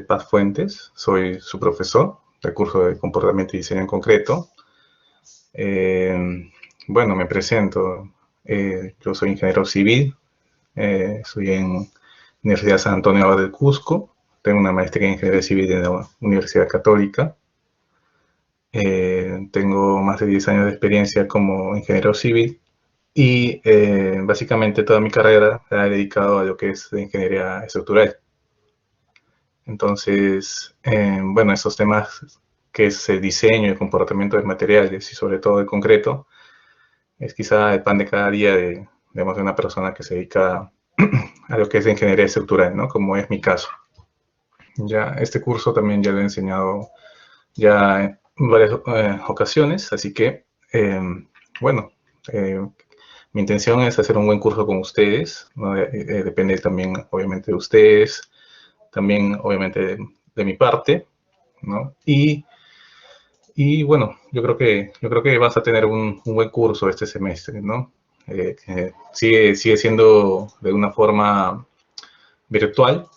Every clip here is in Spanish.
Paz Fuentes, soy su profesor del curso de Comportamiento y Diseño en Concreto. Bueno, me presento. Yo soy ingeniero civil, estoy en Universidad San Antonio del Cusco, tengo una maestría en Ingeniería Civil en la Universidad Católica. Tengo más de 10 años de experiencia como ingeniero civil y básicamente toda mi carrera la he dedicado a lo que es la ingeniería estructural. Entonces, bueno, esos temas que es el diseño y el comportamiento de materiales y sobre todo de concreto, es quizá el pan de cada día de, digamos, de una persona que se dedica a lo que es la ingeniería estructural, ¿no? Como es mi caso. Ya, este curso también ya lo he enseñado ya en varias ocasiones, así que, bueno, mi intención es hacer un buen curso con ustedes, ¿no? Depende también, obviamente, de ustedes, también, obviamente, de mi parte, ¿no? Bueno, yo creo que vas a tener un buen curso este semestre, ¿no? Sigue siendo de una forma virtual,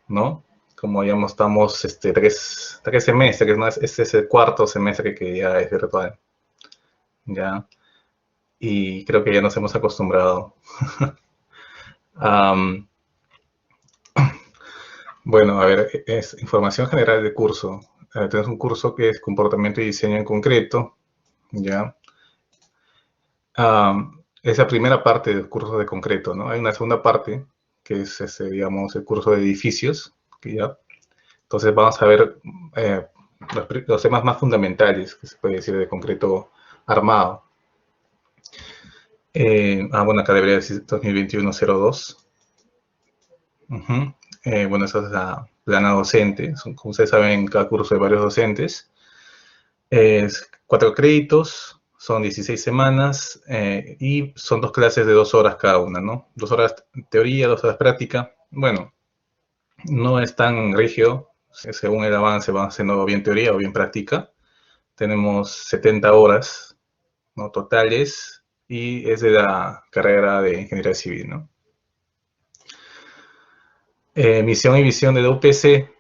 ¿no? Como ya estamos tres semestres, ¿no? Este es el cuarto semestre que ya es virtual, ¿ya? Y creo que ya nos hemos acostumbrado. Bueno, a ver, es información general del curso. Tenemos un curso que es comportamiento y diseño en concreto, ¿ya? Es la primera parte del curso de concreto, ¿no? Hay una segunda parte, que es, digamos, el curso de edificios, que ya. Entonces vamos a ver los temas más fundamentales, que se puede decir de concreto armado. Bueno, acá debería decir 2021-02. Bueno, esa es la plana docente. Como ustedes saben, cada curso hay varios docentes. 4 créditos, son 16 semanas y son 2 clases de 2 horas cada una, ¿no? 2 horas teoría, 2 horas práctica. Bueno, no es tan rígido. Según el avance va haciendo bien teoría o bien práctica. Tenemos 70 horas, ¿no? Totales y es de la carrera de Ingeniería Civil, ¿no? Misión y visión de la UPC,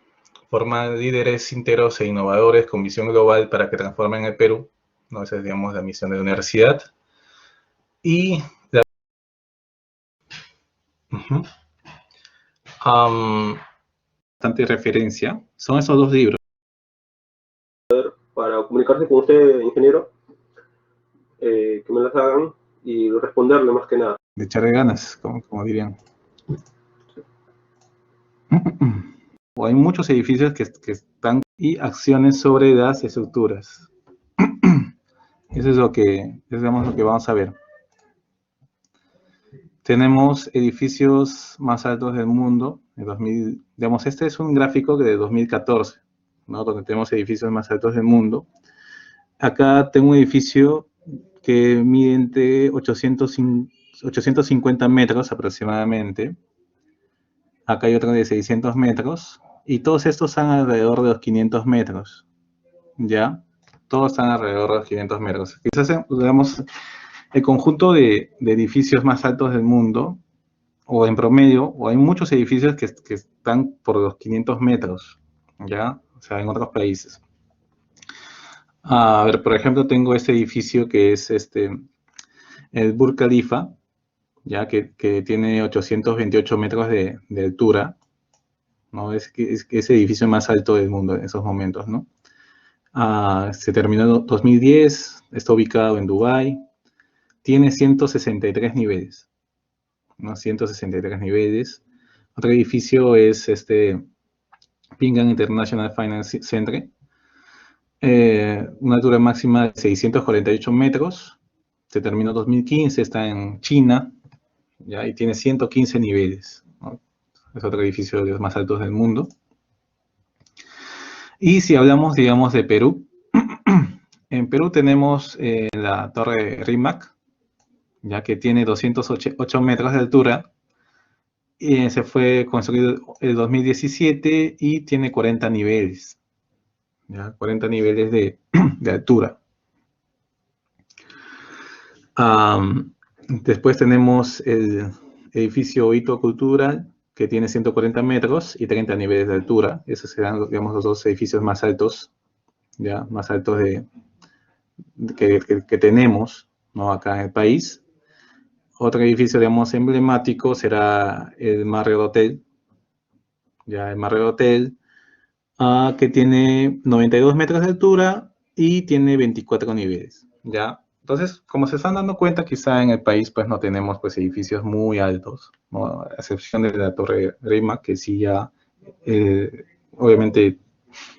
formar líderes íntegros e innovadores con visión global para que transformen el Perú, ¿no? Esa es, digamos, la misión de la universidad. Y la... bastante referencia son esos 2 libros. Para comunicarse con usted, ingeniero, que me las hagan y responderle más que nada. De echarle ganas, como dirían. O hay muchos edificios que están y acciones sobre las estructuras. Eso es lo que vamos a ver. Tenemos edificios más altos del mundo, de 2000, digamos, este es un gráfico de 2014, ¿no? Donde tenemos edificios más altos del mundo. Acá tengo un edificio que mide entre 850 metros aproximadamente. Acá hay otro de 600 metros. Y todos estos están alrededor de los 500 metros. ¿Ya? Todos están alrededor de los 500 metros. Quizás, digamos, el conjunto de edificios más altos del mundo, o en promedio, o hay muchos edificios que están por los 500 metros, ¿ya? O sea, en otros países. A ver, por ejemplo, tengo este edificio que es el Burj Khalifa, ya que tiene 828 metros de altura, ¿no? Es ese edificio más alto del mundo en esos momentos, ¿no? Se terminó en 2010, está ubicado en Dubái, tiene 163 niveles, ¿no? 163 niveles. Otro edificio es Ping An International Finance Center, una altura máxima de 648 metros, se terminó en 2015, está en China, ¿ya? Y tiene 115 niveles, ¿no? Es otro edificio de los más altos del mundo. Y si hablamos, digamos, de Perú, en Perú tenemos la Torre Rímac, ya que tiene 208 metros de altura, y se fue construido en 2017 y tiene 40 niveles, ¿ya? 40 niveles de altura. Después tenemos el edificio Hito Cultural, que tiene 140 metros y 30 niveles de altura. Esos serán, digamos, los dos edificios más altos, ya, más altos que tenemos, ¿no? Acá en el país. Otro edificio, digamos, emblemático será el Marriott Hotel, ya, el Marriott Hotel, que tiene 92 metros de altura y tiene 24 niveles, ¿ya? Entonces, como se están dando cuenta, quizá en el país pues no tenemos pues edificios muy altos, ¿no? A excepción de la Torre Reima, que sí ya obviamente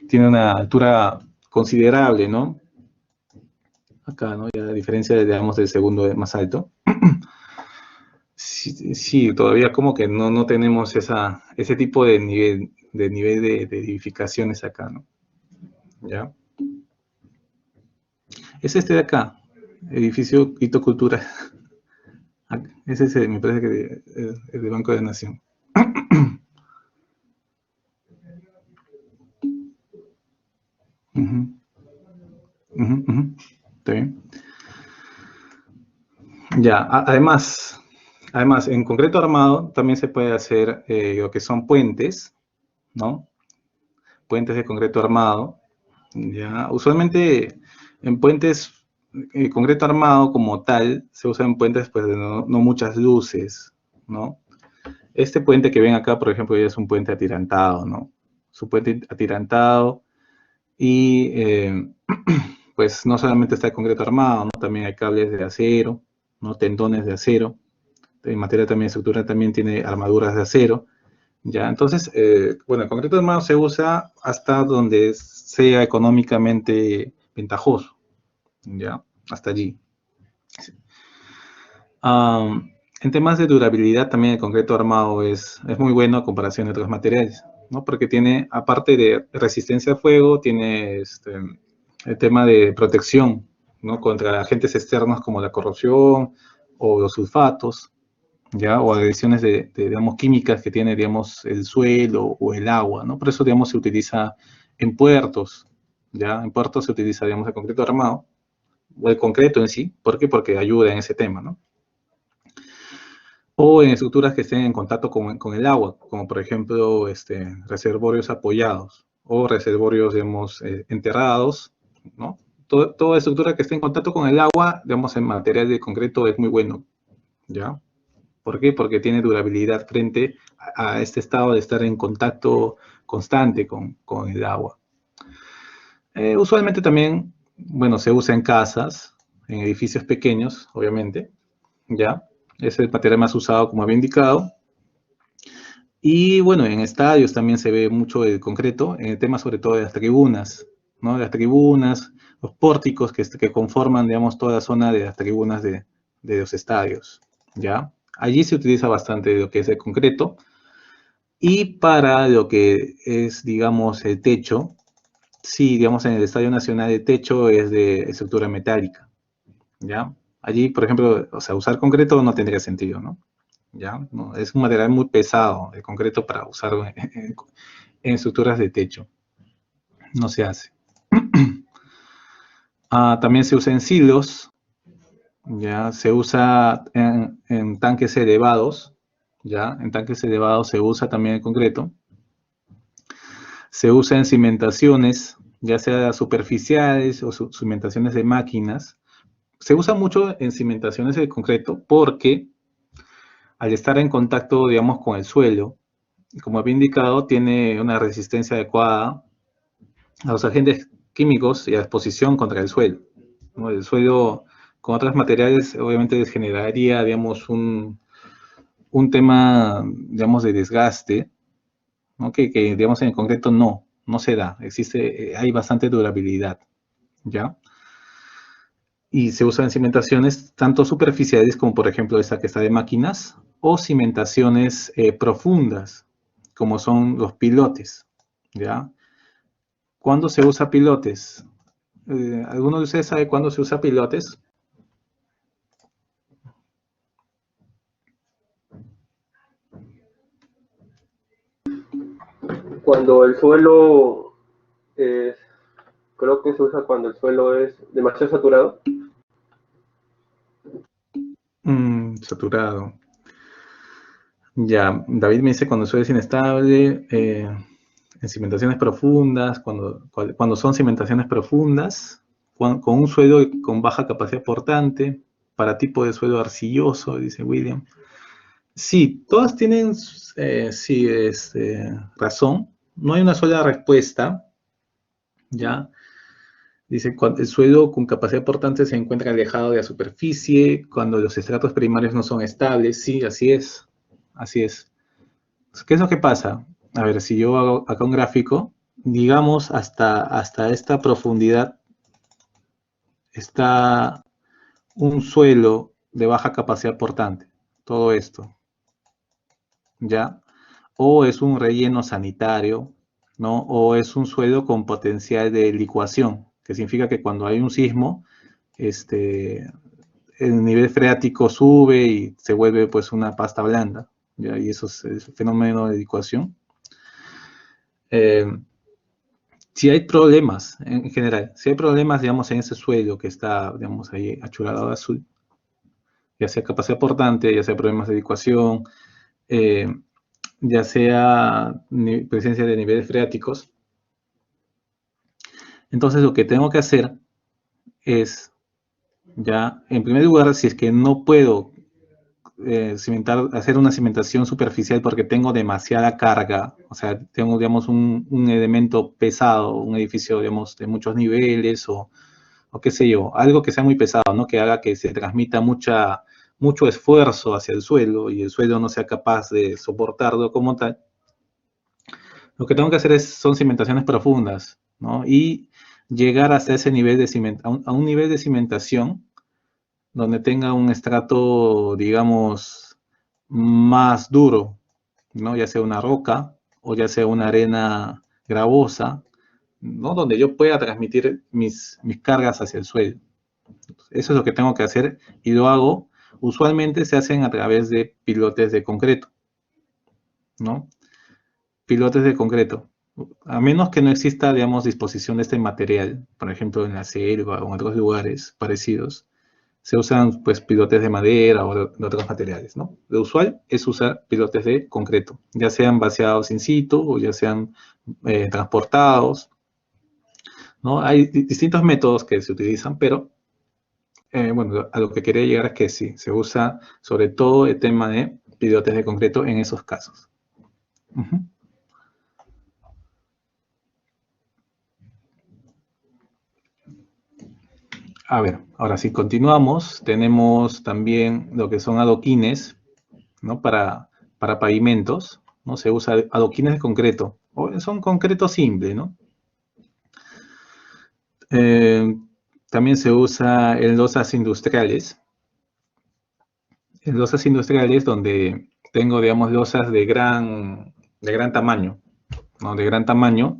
tiene una altura considerable, ¿no? Acá, ¿no? Ya a diferencia, digamos, del segundo más alto. Sí, sí, todavía como que no tenemos ese tipo de edificaciones acá, ¿no? ¿Ya? Es este de acá, edificio Hito Cultura. Ese es, me parece que el de Banco de la Nación. Ujú, ujú, ujú. Está bien. Ya, además, en concreto armado también se puede hacer lo que son puentes, ¿no? Puentes de concreto armado. Ya, usualmente en puentes, concreto armado como tal, se usan puentes pues de no muchas luces, ¿no? Este puente que ven acá, por ejemplo, ya es un puente atirantado, ¿no? Es un puente atirantado y pues no solamente está el concreto armado, ¿no? También hay cables de acero, ¿no? Tendones de acero. En materia también de estructura también tiene armaduras de acero. Ya, entonces, bueno, el concreto armado se usa hasta donde sea económicamente ventajoso, ya, hasta allí. En temas de durabilidad, también el concreto armado es muy bueno a comparación de otros materiales, ¿no? Porque tiene, aparte de resistencia a fuego, tiene el tema de protección, ¿no? Contra agentes externos como la corrosión o los sulfatos, ¿ya? O agresiones digamos, químicas que tiene, digamos, el suelo o el agua, ¿no? Por eso, digamos, se utiliza en puertos, ¿ya? En puertos se utiliza, digamos, el concreto armado, o el concreto en sí. ¿Por qué? Porque ayuda en ese tema, ¿no? O en estructuras que estén en contacto con el agua, como por ejemplo, reservorios apoyados o reservorios, digamos, enterrados, ¿no? Toda estructura que esté en contacto con el agua, digamos, en material de concreto es muy bueno, ¿ya? ¿Por qué? Porque tiene durabilidad frente a este estado de estar en contacto constante con el agua. Usualmente también, bueno, se usa en casas, en edificios pequeños, obviamente, ¿ya? Es el material más usado, como había indicado. Y bueno, en estadios también se ve mucho el concreto, en el tema sobre todo de las tribunas, ¿no? Las tribunas, los pórticos que conforman, digamos, toda la zona de las tribunas de los estadios, ¿ya? Allí se utiliza bastante lo que es el concreto. Y para lo que es, digamos, el techo, sí, digamos, en el Estadio Nacional el techo es de estructura metálica, ¿ya? Allí, por ejemplo, o sea, usar concreto no tendría sentido, ¿no? ¿Ya? No, es un material muy pesado, el concreto, para usar en estructuras de techo. No se hace. También se usa en silos, ¿ya? Se usa en tanques elevados, ¿ya? En tanques elevados se usa también el concreto. Se usa en cimentaciones, ya sea superficiales o cimentaciones de máquinas. Se usa mucho en cimentaciones de concreto porque al estar en contacto, digamos, con el suelo, como había indicado, tiene una resistencia adecuada a los agentes químicos y a exposición contra el suelo, ¿no? El suelo con otros materiales obviamente generaría, digamos, un tema, digamos, de desgaste, ¿no? Que, digamos, en el concreto no se da. Existe, hay bastante durabilidad, ¿ya? Y se usan cimentaciones tanto superficiales como, por ejemplo, esta que está de máquinas, o cimentaciones profundas, como son los pilotes, ¿ya? ¿Cuándo se usa pilotes? ¿Alguno de ustedes sabe cuándo se usa pilotes? Cuando el suelo es, creo que se usa cuando el suelo es demasiado saturado. Saturado. Ya, David me dice cuando el suelo es inestable, en cimentaciones profundas, cuando son cimentaciones profundas, con un suelo con baja capacidad portante, para tipo de suelo arcilloso, dice William. Sí, todas tienen, sí, razón. No hay una sola respuesta, ¿ya? Dice, cuando el suelo con capacidad portante se encuentra alejado de la superficie, cuando los estratos primarios no son estables. Sí, así es. Así es. ¿Qué es lo que pasa? A ver, si yo hago acá un gráfico, digamos hasta esta profundidad está un suelo de baja capacidad portante. Todo esto, ¿ya? O es un relleno sanitario, ¿no? O es un suelo con potencial de licuación, que significa que cuando hay un sismo, este, el nivel freático sube y se vuelve pues una pasta blanda, ¿ya? Y eso es el fenómeno de licuación. Eh, si hay problemas en general, si hay problemas, digamos, en ese suelo que está, digamos, ahí achurado de azul, ya sea capacidad portante, ya sea problemas de licuación, eh, ya sea presencia de niveles freáticos, entonces lo que tengo que hacer es, ya, en primer lugar, si es que no puedo hacer una cimentación superficial porque tengo demasiada carga, o sea, tengo, digamos, un elemento pesado, un edificio, digamos, de muchos niveles o qué sé yo, algo que sea muy pesado, ¿no? Que haga que se transmita mucho esfuerzo hacia el suelo y el suelo no sea capaz de soportarlo como tal. Lo que tengo que hacer son cimentaciones profundas, ¿no? Y llegar hasta ese nivel de a un nivel de cimentación donde tenga un estrato, digamos, más duro, ¿no? Ya sea una roca o ya sea una arena gravosa, ¿no? Donde yo pueda transmitir mis cargas hacia el suelo. Eso es lo que tengo que hacer y lo hago. Usualmente se hacen a través de pilotes de concreto, ¿no? Pilotes de concreto. A menos que no exista, digamos, disposición de este material, por ejemplo, en la selva o en otros lugares parecidos, se usan pues pilotes de madera o de otros materiales, ¿no? Lo usual es usar pilotes de concreto, ya sean vaciados in situ o ya sean transportados, ¿no? Hay distintos métodos que se utilizan, pero bueno, a lo que quería llegar es que sí, se usa sobre todo el tema de pilotes de concreto en esos casos. Uh-huh. A ver, ahora sí continuamos. Tenemos también lo que son adoquines, ¿no? Para pavimentos, ¿no? Se usa adoquines de concreto. O son concreto simple, ¿no? Eh, también se usa en losas industriales. En losas industriales donde tengo, digamos, losas de gran tamaño, ¿no? De gran tamaño.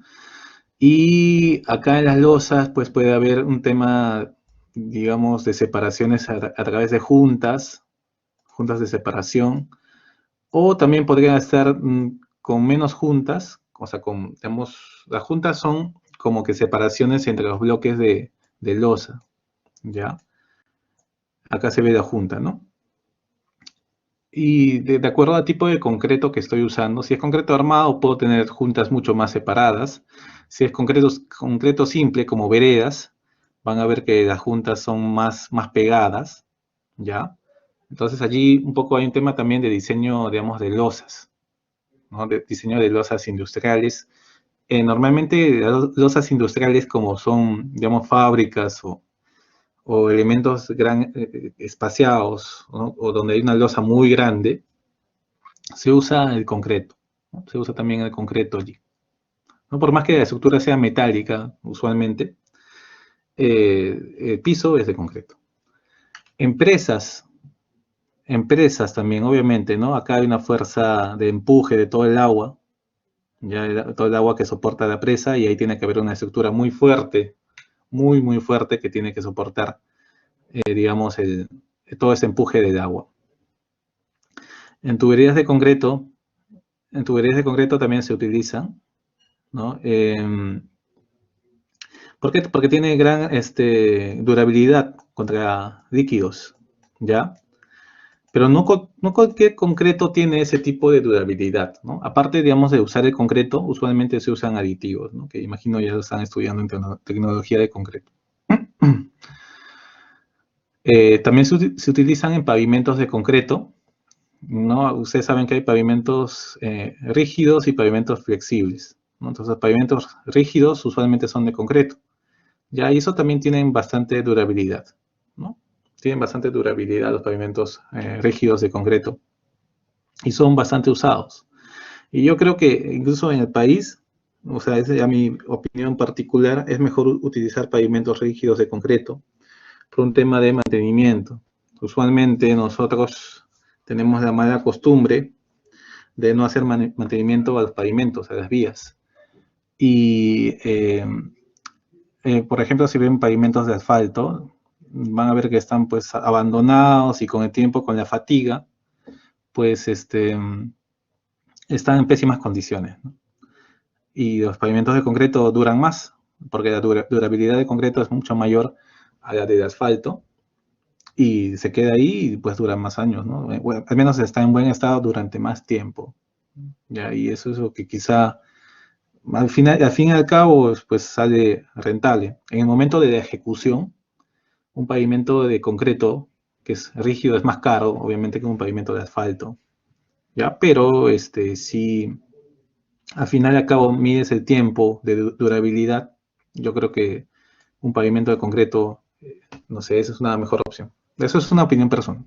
Y acá en las losas, pues puede haber un tema, digamos, de separaciones a través de juntas de separación, o también podrían estar con menos juntas, o sea, digamos, las juntas son como que separaciones entre los bloques de losa, ¿ya? Acá se ve la junta, ¿no? Y de acuerdo al tipo de concreto que estoy usando, si es concreto armado, puedo tener juntas mucho más separadas. Si es concreto simple, como veredas, van a ver que las juntas son más pegadas, ¿ya? Entonces allí un poco hay un tema también de diseño, digamos, de losas, ¿no? De diseño de losas industriales. Normalmente las losas industriales, como son, digamos, fábricas o elementos espaciados, ¿no? O donde hay una losa muy grande, se usa el concreto, ¿no? Se usa también el concreto allí, ¿no? Por más que la estructura sea metálica, usualmente, el piso es de concreto. Empresas, empresas también, obviamente, ¿no? Acá hay una fuerza de empuje de todo el agua, ya todo el agua que soporta la presa, y ahí tiene que haber una estructura muy fuerte, muy fuerte, que tiene que soportar, digamos, todo ese empuje del agua. En tuberías de concreto, también se utilizan, ¿no? ¿Por qué? Porque tiene gran durabilidad contra líquidos, ¿ya? Pero no cualquier concreto tiene ese tipo de durabilidad, ¿no? Aparte, digamos, de usar el concreto, usualmente se usan aditivos, ¿no? Que imagino ya lo están estudiando en tecnología de concreto. También se utilizan en pavimentos de concreto, ¿no? Ustedes saben que hay pavimentos rígidos y pavimentos flexibles, ¿no? Entonces, los pavimentos rígidos usualmente son de concreto. Ya, y eso también tienen bastante durabilidad, ¿no? Tienen bastante durabilidad los pavimentos rígidos de concreto y son bastante usados. Y yo creo que incluso en el país, o sea, esa es ya mi opinión particular, es mejor utilizar pavimentos rígidos de concreto por un tema de mantenimiento. Usualmente nosotros tenemos la mala costumbre de no hacer mantenimiento a los pavimentos, a las vías. Y, por ejemplo, si ven pavimentos de asfalto, van a ver que están pues abandonados y con el tiempo, con la fatiga, pues están en pésimas condiciones, ¿no? Y los pavimentos de concreto duran más, porque la durabilidad de concreto es mucho mayor a la de asfalto, y se queda ahí y pues dura más años, ¿no? Bueno, al menos está en buen estado durante más tiempo, ¿ya? Y eso es lo que quizá al fin y al cabo pues sale rentable. En el momento de la ejecución, un pavimento de concreto que es rígido es más caro, obviamente, que un pavimento de asfalto, ¿ya? Pero si al final y al cabo mides el tiempo de durabilidad, yo creo que un pavimento de concreto, no sé, esa es una mejor opción. Eso es una opinión personal.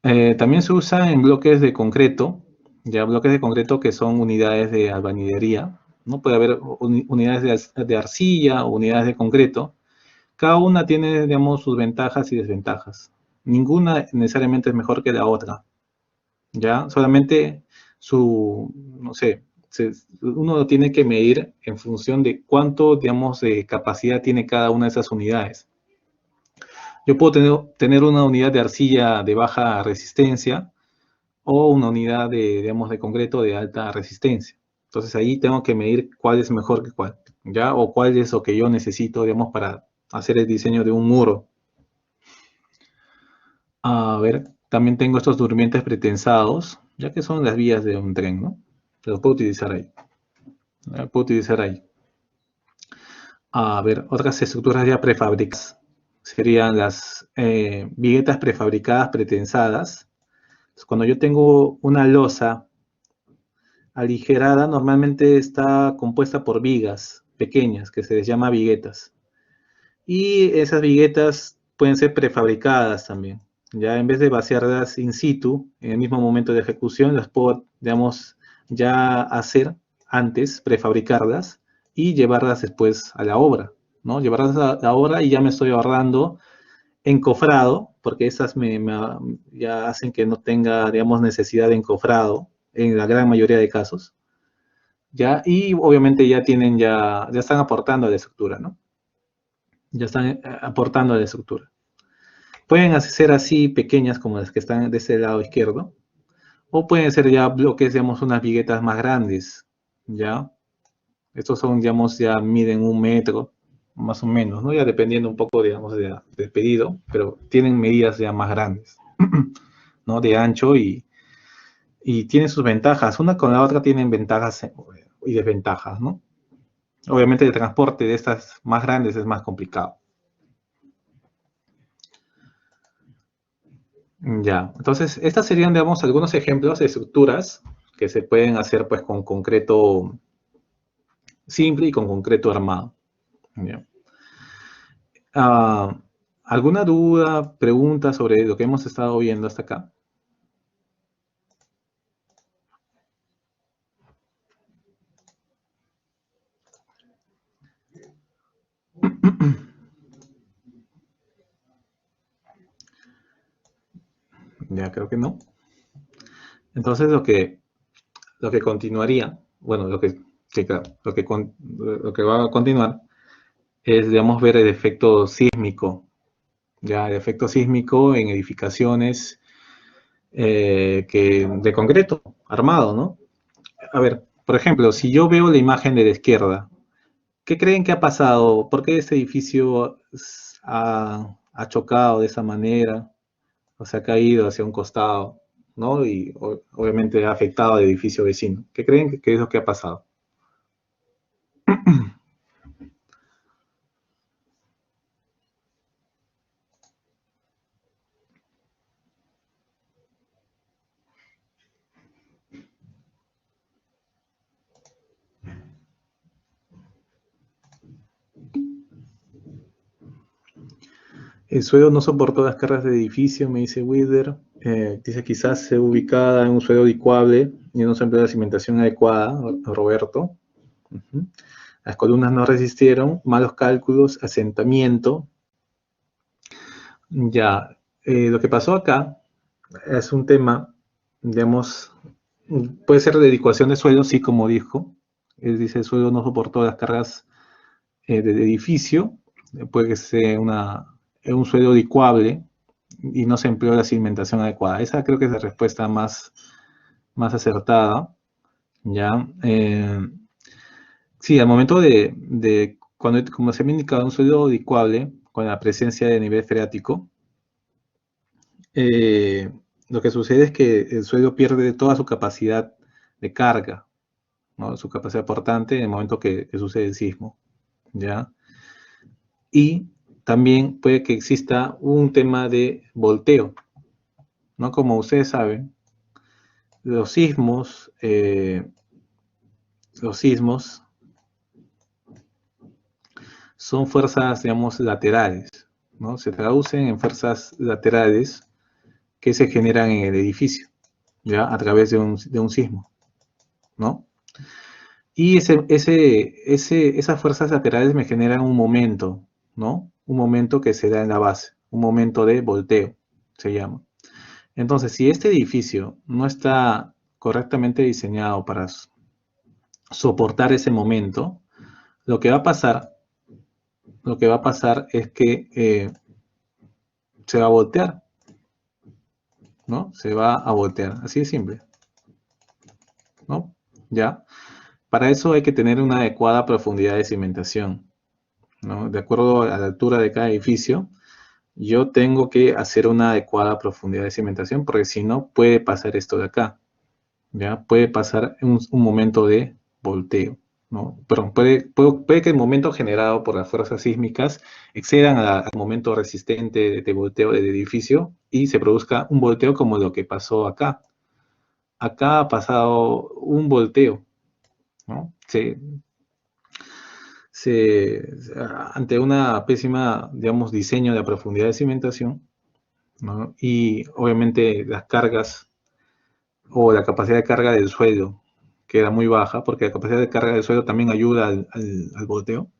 También se usa en bloques de concreto, ya bloques de concreto que son unidades de albañilería, ¿no? Puede haber unidades de arcilla o unidades de concreto. Cada una tiene, digamos, sus ventajas y desventajas. Ninguna necesariamente es mejor que la otra, ¿ya? Solamente no sé, uno lo tiene que medir en función de cuánto, digamos, de capacidad tiene cada una de esas unidades. Yo puedo tener una unidad de arcilla de baja resistencia o una unidad digamos, de concreto de alta resistencia. Entonces ahí tengo que medir cuál es mejor que cuál, ¿ya? O cuál es lo que yo necesito, digamos, para hacer el diseño de un muro. A ver, también tengo estos durmientes pretensados, ya que son las vías de un tren, ¿no? Los puedo utilizar ahí. Puedo utilizar ahí. A ver, otras estructuras ya prefabricadas serían las viguetas prefabricadas pretensadas. Cuando yo tengo una losa aligerada, normalmente está compuesta por vigas pequeñas, que se les llama viguetas. Y esas viguetas pueden ser prefabricadas también. Ya en vez de vaciarlas in situ, en el mismo momento de ejecución, las puedo, digamos, ya hacer antes, prefabricarlas y llevarlas después a la obra, ¿no? Llevarlas a la obra y ya me estoy ahorrando encofrado, porque esas ya hacen que no tenga, digamos, necesidad de encofrado en la gran mayoría de casos, ¿ya? Y obviamente ya están aportando a la estructura, ¿no? Ya están aportando a la estructura. Pueden ser así pequeñas como las que están de ese lado izquierdo, o pueden ser ya bloques, digamos, unas viguetas más grandes, ¿ya? Estos son, digamos, ya miden 1 metro, más o menos, ¿no? Ya dependiendo un poco, digamos, del pedido, pero tienen medidas ya más grandes, ¿no? De ancho y tienen sus ventajas. Una con la otra tienen ventajas y desventajas, ¿no? Obviamente el transporte de estas más grandes es más complicado. Ya, entonces, estas serían, digamos, algunos ejemplos de estructuras que se pueden hacer, pues, con concreto simple y con concreto armado. Ya. ¿Alguna duda, pregunta sobre lo que hemos estado viendo hasta acá? Ya, creo que no. Entonces, lo que continuaría, bueno, sí, claro, lo que va a continuar es, digamos, ver el efecto sísmico, ya, el efecto sísmico en edificaciones de concreto, armado, ¿no? A ver, por ejemplo, si yo veo la imagen de la izquierda, ¿qué creen que ha pasado? ¿Por qué este edificio ha chocado de esa manera? o se ha caído hacia un costado, ¿no? Y obviamente ha afectado al edificio vecino. ¿Qué creen que es lo que ha pasado? El suelo no soportó las cargas del edificio, me dice Wither. Dice quizás se ubicada en un suelo licuable y no se empleó la cimentación adecuada, Roberto. Uh-huh. Las columnas no resistieron, malos cálculos, asentamiento. Ya, lo que pasó acá es un tema, digamos, puede ser de adecuación de suelo, sí, como dijo. Él dice el suelo no soportó las cargas del edificio, puede que sea un suelo licuable y no se empleó la cimentación adecuada. Esa creo que es la respuesta más acertada. ¿Ya? Sí, al momento cuando como se me ha indicado un suelo licuable con la presencia de nivel freático, lo que sucede es que el suelo pierde toda su capacidad de carga, ¿no? Su capacidad portante en el momento que sucede el sismo. ¿Ya? Y también puede que exista un tema de volteo, ¿no? Como ustedes saben, los sismos, son fuerzas, digamos, laterales, ¿no? Se traducen en fuerzas laterales que se generan en el edificio, ¿ya? A través de un sismo, ¿no? Y esas fuerzas laterales me generan un momento, ¿no? Un momento que se da en la base, un momento de volteo, se llama. Entonces, si este edificio no está correctamente diseñado para soportar ese momento, lo que va a pasar, es que se va a voltear, ¿no? Se va a voltear, así de simple, ¿no? ¿Ya? Para eso hay que tener una adecuada profundidad de cimentación, ¿no? De acuerdo a la altura de cada edificio, yo tengo que hacer una adecuada profundidad de cimentación, porque si no, puede pasar esto de acá, ¿ya? Puede pasar un momento de volteo, ¿no? Perdón, puede que el momento generado por las fuerzas sísmicas excedan al momento resistente de volteo del edificio y se produzca un volteo como lo que pasó acá. Acá ha pasado un volteo, ¿no? Ante una pésima, digamos, diseño de la profundidad de cimentación, ¿no? Y obviamente las cargas o la capacidad de carga del suelo queda muy baja, porque la capacidad de carga del suelo también ayuda al volteo.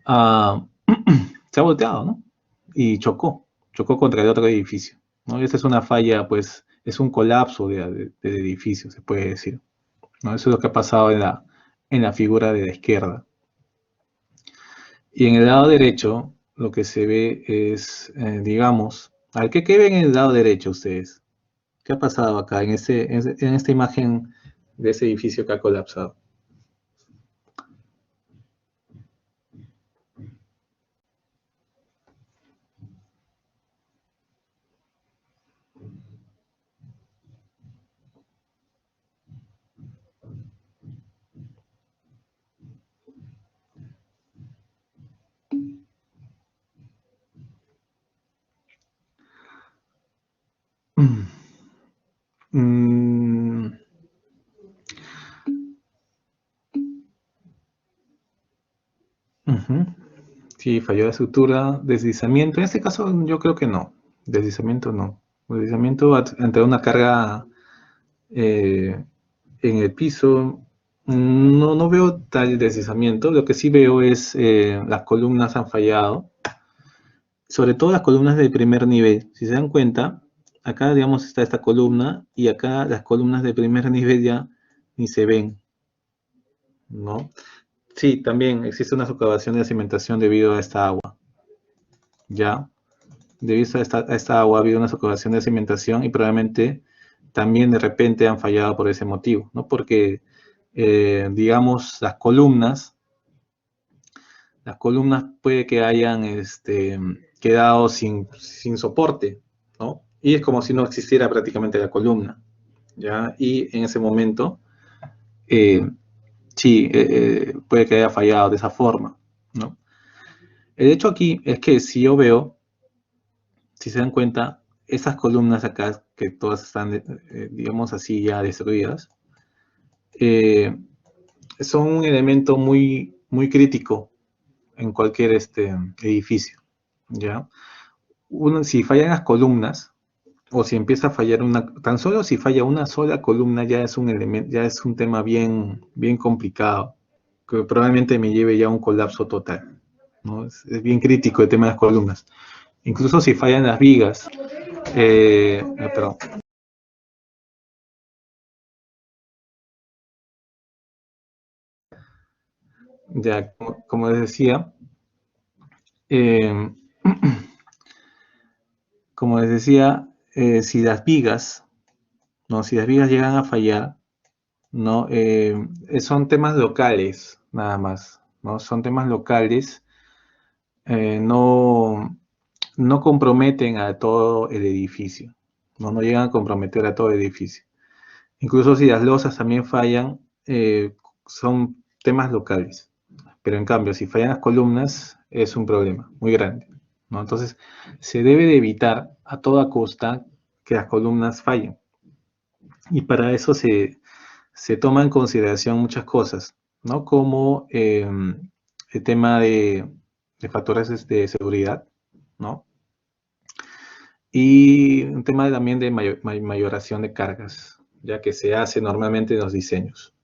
Se ha volteado, ¿no? Y chocó contra el otro edificio, ¿no? Esta es una falla, pues, es un colapso del edificio, se puede decir, ¿no? Eso es lo que ha pasado en la figura de la izquierda. Y en el lado derecho, lo que se ve es, digamos, a ver, ¿qué ven en el lado derecho ustedes? ¿Qué ha pasado acá en esta imagen de ese edificio que ha colapsado? Mm, ujú. Sí, falló la estructura, deslizamiento. En este caso yo creo que no. Deslizamiento no. Deslizamiento ante una carga en el piso. No veo tal deslizamiento. Lo que sí veo es las columnas han fallado. Sobre todo las columnas del primer nivel. Si se dan cuenta, acá digamos está esta columna y acá las columnas del primer nivel ya ni se ven, ¿no? Sí, también existe una socavación de cimentación debido a esta agua, ¿ya? Debido a esta agua ha habido una socavación de cimentación y probablemente también de repente han fallado por ese motivo, ¿no? Porque, digamos, las columnas puede que quedado sin soporte, ¿no? Y es como si no existiera prácticamente la columna, ¿ya? Y en ese momento, sí, puede que haya fallado de esa forma, ¿no? El hecho aquí es que si yo veo, si se dan cuenta, esas columnas acá, que todas están, digamos así, ya destruidas, son un elemento muy, muy crítico en cualquier edificio, ¿ya? Si fallan las columnas, o si empieza a fallar tan solo si falla una sola columna ya es un elemento, ya es un tema bien, bien complicado, que probablemente me lleve ya a un colapso total, ¿no? Es bien crítico el tema de las columnas. Incluso si fallan las vigas, perdón. Ya, como les decía, eh, como les decía, si las vigas, ¿no? Si las vigas llegan a fallar, ¿no? Son temas locales, nada más, ¿no? Son temas locales, no, no comprometen a todo el edificio, ¿no? No llegan a comprometer a todo el edificio. Incluso si las losas también fallan, son temas locales. Pero en cambio, si fallan las columnas, es un problema muy grande, ¿no? Entonces, se debe de evitar a toda costa que las columnas fallen. Y para eso se toma en consideración muchas cosas, ¿no? Como el tema de factores de seguridad, ¿no? Y un tema también de mayoración de cargas, ya que se hace normalmente en los diseños.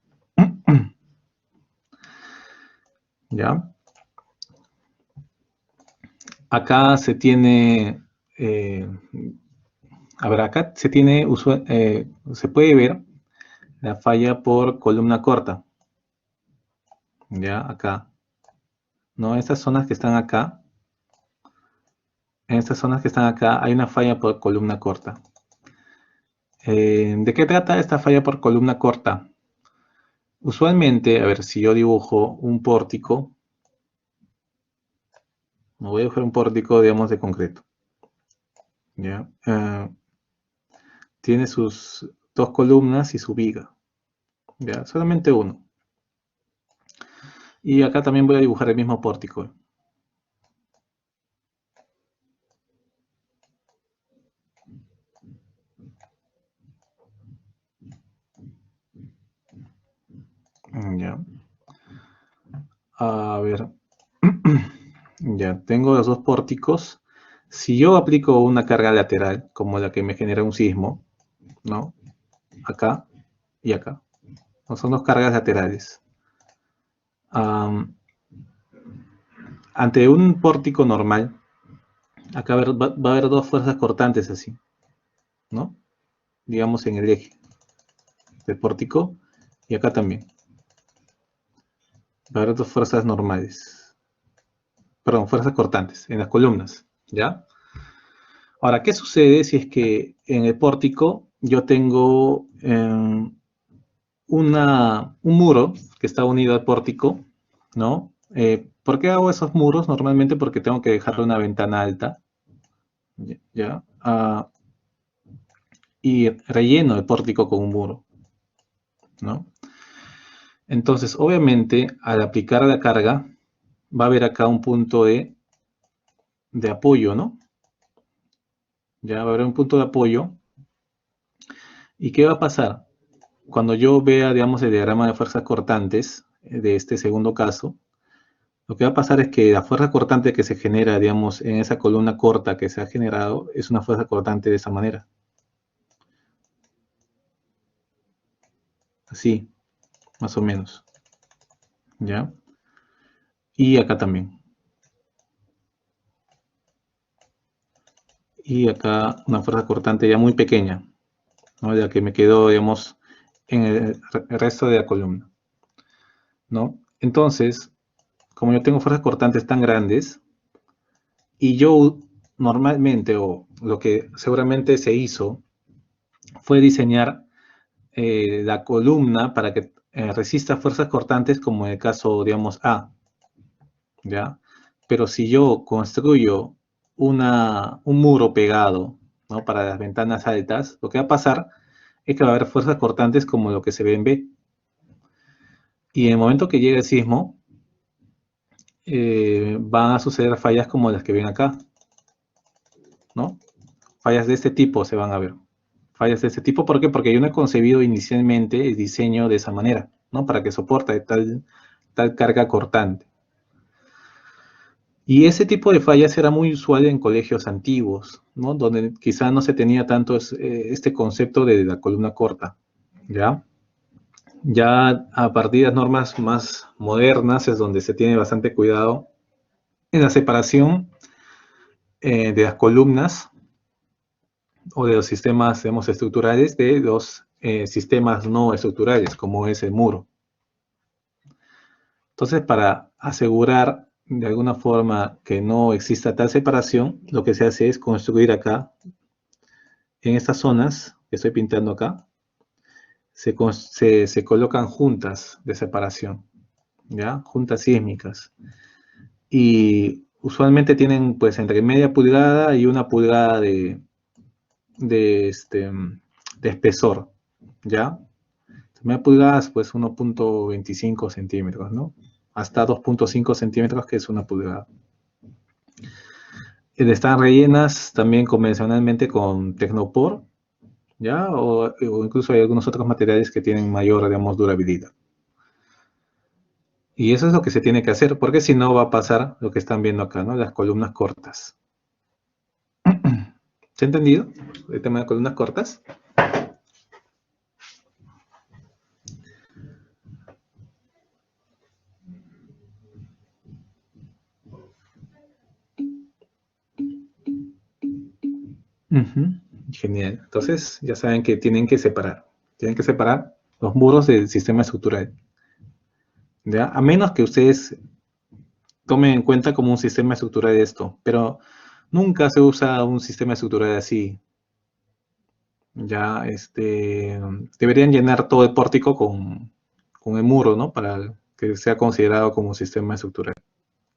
¿Ya? Acá se tiene, a ver, acá se tiene, se puede ver la falla por columna corta. ¿Ya? Acá. ¿No? Estas zonas que están acá, en estas zonas que están acá, hay una falla por columna corta. ¿De qué trata esta falla por columna corta? Usualmente, a ver, si yo dibujo un pórtico, me voy a dibujar un pórtico, digamos, de concreto. ¿Ya? Tiene sus dos columnas y su viga. ¿Ya? Solamente uno. Y acá también voy a dibujar el mismo pórtico. Ya. A ver. Ya, tengo los dos pórticos. Si yo aplico una carga lateral, como la que me genera un sismo, ¿no? Acá y acá. No, son dos cargas laterales. Ante un pórtico normal, acá va a haber dos fuerzas cortantes así, ¿no? Digamos en el eje del pórtico y acá también. Va a haber dos fuerzas normales. Perdón, fuerzas cortantes en las columnas, ¿ya? Ahora, ¿qué sucede si es que en el pórtico yo tengo un muro que está unido al pórtico, ¿no? ¿Por qué hago esos muros? Normalmente porque tengo que dejarle una ventana alta, ¿ya? Y relleno el pórtico con un muro, ¿no? Entonces, obviamente, al aplicar la carga, va a haber acá un punto de apoyo, ¿no? Ya va a haber un punto de apoyo. ¿Y qué va a pasar? Cuando yo vea, digamos, el diagrama de fuerzas cortantes de este segundo caso, lo que va a pasar es que la fuerza cortante que se genera, digamos, en esa columna corta que se ha generado, es una fuerza cortante de esa manera. Así, más o menos. ¿Ya? Y acá también. Y acá una fuerza cortante ya muy pequeña, ¿no? Ya que me quedó, digamos, en el resto de la columna, ¿no? Entonces, como yo tengo fuerzas cortantes tan grandes, y yo normalmente, o lo que seguramente se hizo, fue diseñar la columna para que resista fuerzas cortantes como en el caso, digamos, A, ¿ya? Pero si yo construyo un muro pegado, ¿no? Para las ventanas altas, lo que va a pasar es que va a haber fuerzas cortantes como lo que se ve en B. Y en el momento que llegue el sismo, van a suceder fallas como las que ven acá, ¿no? Fallas de este tipo se van a ver. Fallas de este tipo, ¿por qué? Porque yo no he concebido inicialmente el diseño de esa manera, ¿no? Para que soporte tal carga cortante. Y ese tipo de fallas era muy usual en colegios antiguos, ¿no? Donde quizá no se tenía tanto este concepto de la columna corta, ¿ya? Ya a partir de las normas más modernas es donde se tiene bastante cuidado en la separación de las columnas o de los sistemas, digamos, estructurales de los sistemas no estructurales, como es el muro. Entonces, para asegurar de alguna forma que no exista tal separación, lo que se hace es construir acá, en estas zonas que estoy pintando acá, se colocan juntas de separación, ¿ya? Juntas sísmicas. Y usualmente tienen pues entre media pulgada y 1 pulgada de espesor, ¿ya? Media pulgada es pues 1.25 centímetros, ¿no? Hasta 2.5 centímetros, que es 1 pulgada. Están rellenas también convencionalmente con Tecnopor, ¿ya? O incluso hay algunos otros materiales que tienen mayor, digamos, durabilidad. Y eso es lo que se tiene que hacer, porque si no va a pasar lo que están viendo acá, ¿no? Las columnas cortas. ¿Se ha entendido el tema de columnas cortas? Genial. Entonces, ya saben que tienen que separar. Tienen que separar los muros del sistema estructural. ¿Ya? A menos que ustedes tomen en cuenta como un sistema estructural esto, pero nunca se usa un sistema estructural así. Ya, deberían llenar todo el pórtico con el muro, ¿no? Para que sea considerado como un sistema estructural.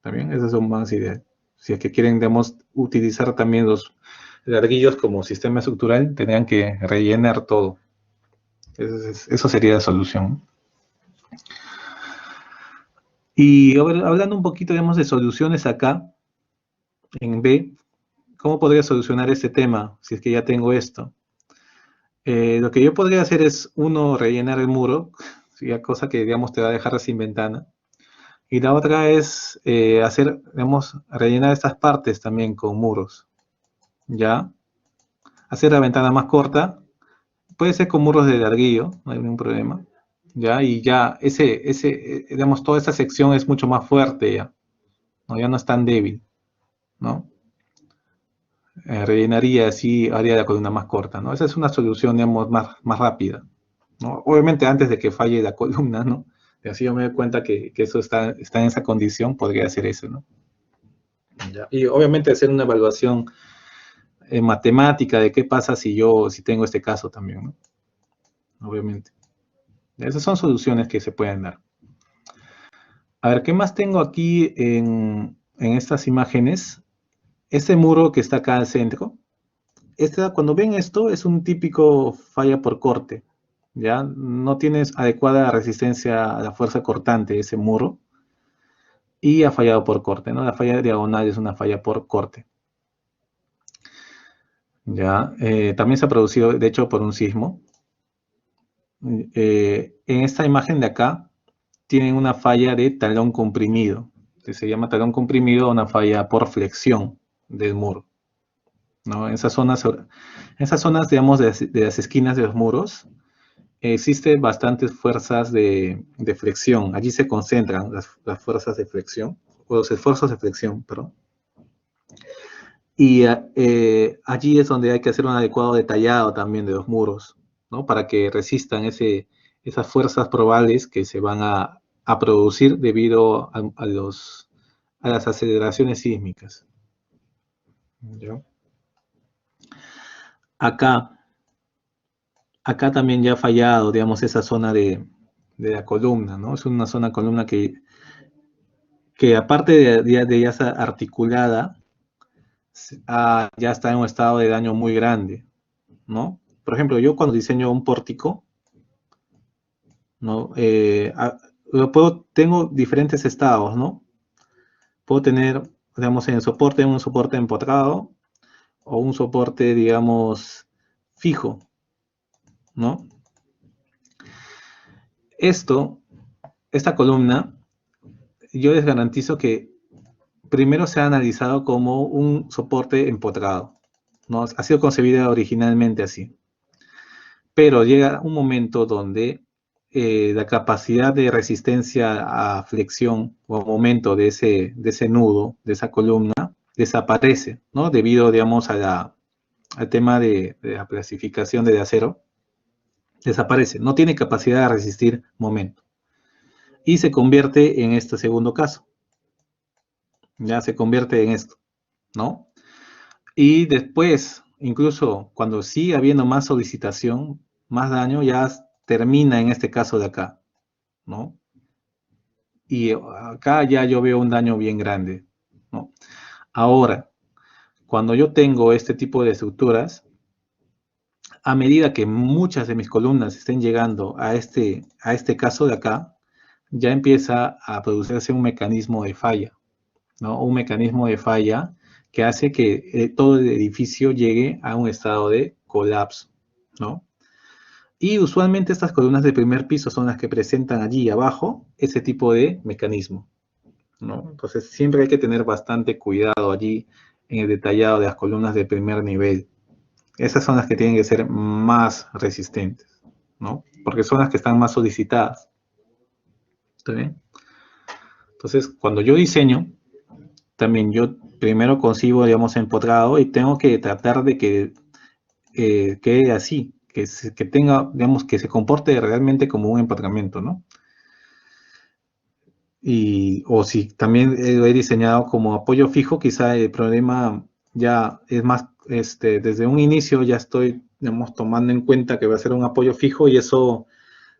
¿También? Esas son más ideas. Si es que quieren, digamos, utilizar también los ladrillos como sistema estructural, tendrían que rellenar todo. Eso sería la solución. Y hablando un poquito, digamos, de soluciones acá, en B, ¿cómo podría solucionar este tema si es que ya tengo esto? Lo que yo podría hacer es, uno, rellenar el muro, cosa que, digamos, te va a dejar sin ventana. Y la otra es hacer, digamos, rellenar estas partes también con muros, ¿ya? Hacer la ventana más corta, puede ser con muros de ladrillo, no hay ningún problema, ¿ya? Y ya, digamos, toda esta sección es mucho más fuerte ya, ¿no? Ya no es tan débil, ¿no? Rellenaría así, haría la columna más corta, ¿no? Esa es una solución, digamos, más rápida, ¿no? Obviamente antes de que falle la columna, ¿no? Y así yo me doy cuenta que eso está en esa condición, podría hacer eso, ¿no? ¿Ya? Y obviamente hacer una evaluación matemática de qué pasa si tengo este caso también, ¿no? Obviamente. Esas son soluciones que se pueden dar. A ver, ¿qué más tengo aquí en estas imágenes? Este muro que está acá al centro, cuando ven esto, es un típico falla por corte, ¿ya? No tienes adecuada resistencia a la fuerza cortante ese muro y ha fallado por corte, ¿no? La falla diagonal es una falla por corte. ¿Ya? También se ha producido, de hecho, por un sismo. En esta imagen de acá, tienen una falla de talón comprimido, que se llama talón comprimido, una falla por flexión del muro, ¿no? En esas zonas, digamos, de las esquinas de los muros, existen bastantes fuerzas de flexión. Allí se concentran las fuerzas de flexión, o los esfuerzos de flexión, perdón. Y allí es donde hay que hacer un adecuado detallado también de los muros, ¿no? Para que resistan esas fuerzas probables que se van a producir debido a las aceleraciones sísmicas. ¿Ya? Acá también ya ha fallado, digamos, esa zona de la columna, ¿no? Es una zona columna que aparte de ya articulada, ya está en un estado de daño muy grande, ¿no? Por ejemplo, yo cuando diseño un pórtico, ¿no? Tengo diferentes estados, ¿no? Puedo tener, digamos, en el soporte, un soporte empotrado o un soporte, digamos, fijo, ¿no? Esta columna, yo les garantizo que primero se ha analizado como un soporte empotrado, ¿no? Ha sido concebida originalmente así. Pero llega un momento donde la capacidad de resistencia a flexión o momento de ese nudo, de esa columna, desaparece, ¿no? Debido, digamos, al tema de la clasificación de acero, desaparece, no tiene capacidad de resistir momento. Y se convierte en este segundo caso. Ya se convierte en esto, ¿no? Y después, incluso cuando sigue habiendo más solicitación, más daño, ya termina en este caso de acá, ¿no? Y acá ya yo veo un daño bien grande, ¿no? Ahora, cuando yo tengo este tipo de estructuras, a medida que muchas de mis columnas estén llegando a este caso de acá, ya empieza a producirse un mecanismo de falla, ¿no? Un mecanismo de falla que hace que todo el edificio llegue a un estado de colapso, ¿no? Y usualmente estas columnas de primer piso son las que presentan allí abajo ese tipo de mecanismo, ¿no? Entonces siempre hay que tener bastante cuidado allí en el detallado de las columnas de primer nivel. Esas son las que tienen que ser más resistentes, ¿no? Porque son las que están más solicitadas. ¿Está bien? Entonces, cuando yo diseño, también yo primero concibo, digamos, empotrado y tengo que tratar de que quede así, que tenga, digamos, que se comporte realmente como un empotramiento, ¿no? O si también lo he diseñado como apoyo fijo, quizá el problema ya es más, desde un inicio ya estoy, digamos, tomando en cuenta que va a ser un apoyo fijo y eso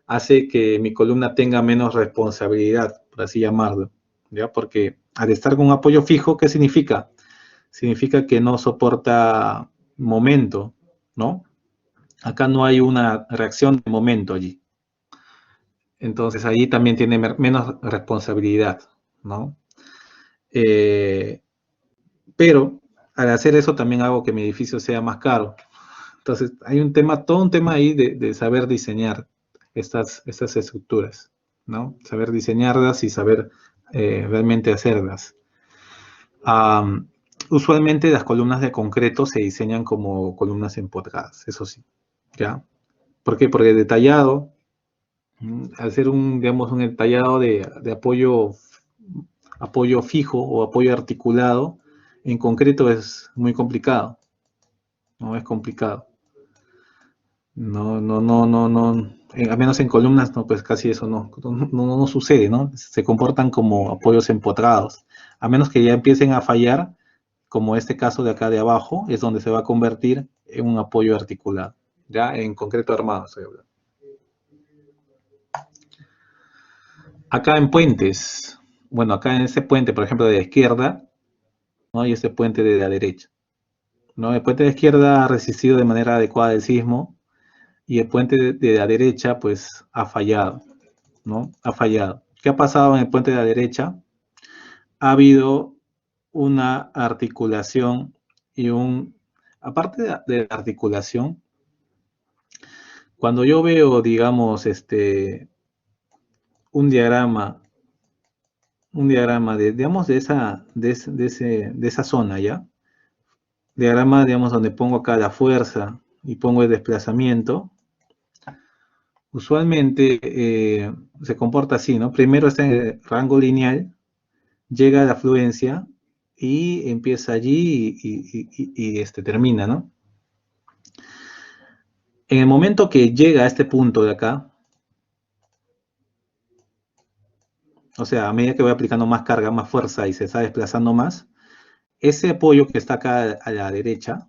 hace que mi columna tenga menos responsabilidad, por así llamarlo, ¿ya? Porque al estar con un apoyo fijo, ¿qué significa? Significa que no soporta momento, ¿no? Acá no hay una reacción de momento allí. Entonces ahí también tiene menos responsabilidad, ¿no? Pero al hacer eso también hago que mi edificio sea más caro. Entonces hay todo un tema ahí de saber diseñar estas estructuras, ¿no? Saber diseñarlas y saber realmente hacerlas. Usualmente las columnas de concreto se diseñan como columnas empotradas, eso sí, ¿ya? ¿Por qué? Porque detallado, al ser digamos, un detallado de apoyo fijo o apoyo articulado, en concreto es muy complicado, ¿no? Es complicado. No, al menos en columnas, no, pues casi eso no sucede, ¿no? Se comportan como apoyos empotrados, a menos que ya empiecen a fallar, como este caso de acá de abajo, es donde se va a convertir en un apoyo articulado, ya en concreto armado estoy hablando. Acá en puentes, bueno, acá en ese puente, por ejemplo, de la izquierda, ¿no? Y este puente de la derecha, ¿no? El puente de la izquierda ha resistido de manera adecuada el sismo, y el puente de la derecha, pues, ha fallado, ¿no? Ha fallado. ¿Qué ha pasado en el puente de la derecha? Ha habido una articulación y aparte de la articulación, cuando yo veo, digamos, un diagrama digamos, de esa zona, ¿ya? Diagrama, digamos, donde pongo acá la fuerza y pongo el desplazamiento, usualmente se comporta así, ¿no? Primero está en el rango lineal, llega a la afluencia y empieza allí y termina, ¿no? En el momento que llega a este punto de acá, o sea, a medida que voy aplicando más carga, más fuerza y se está desplazando más, ese apoyo que está acá a la derecha,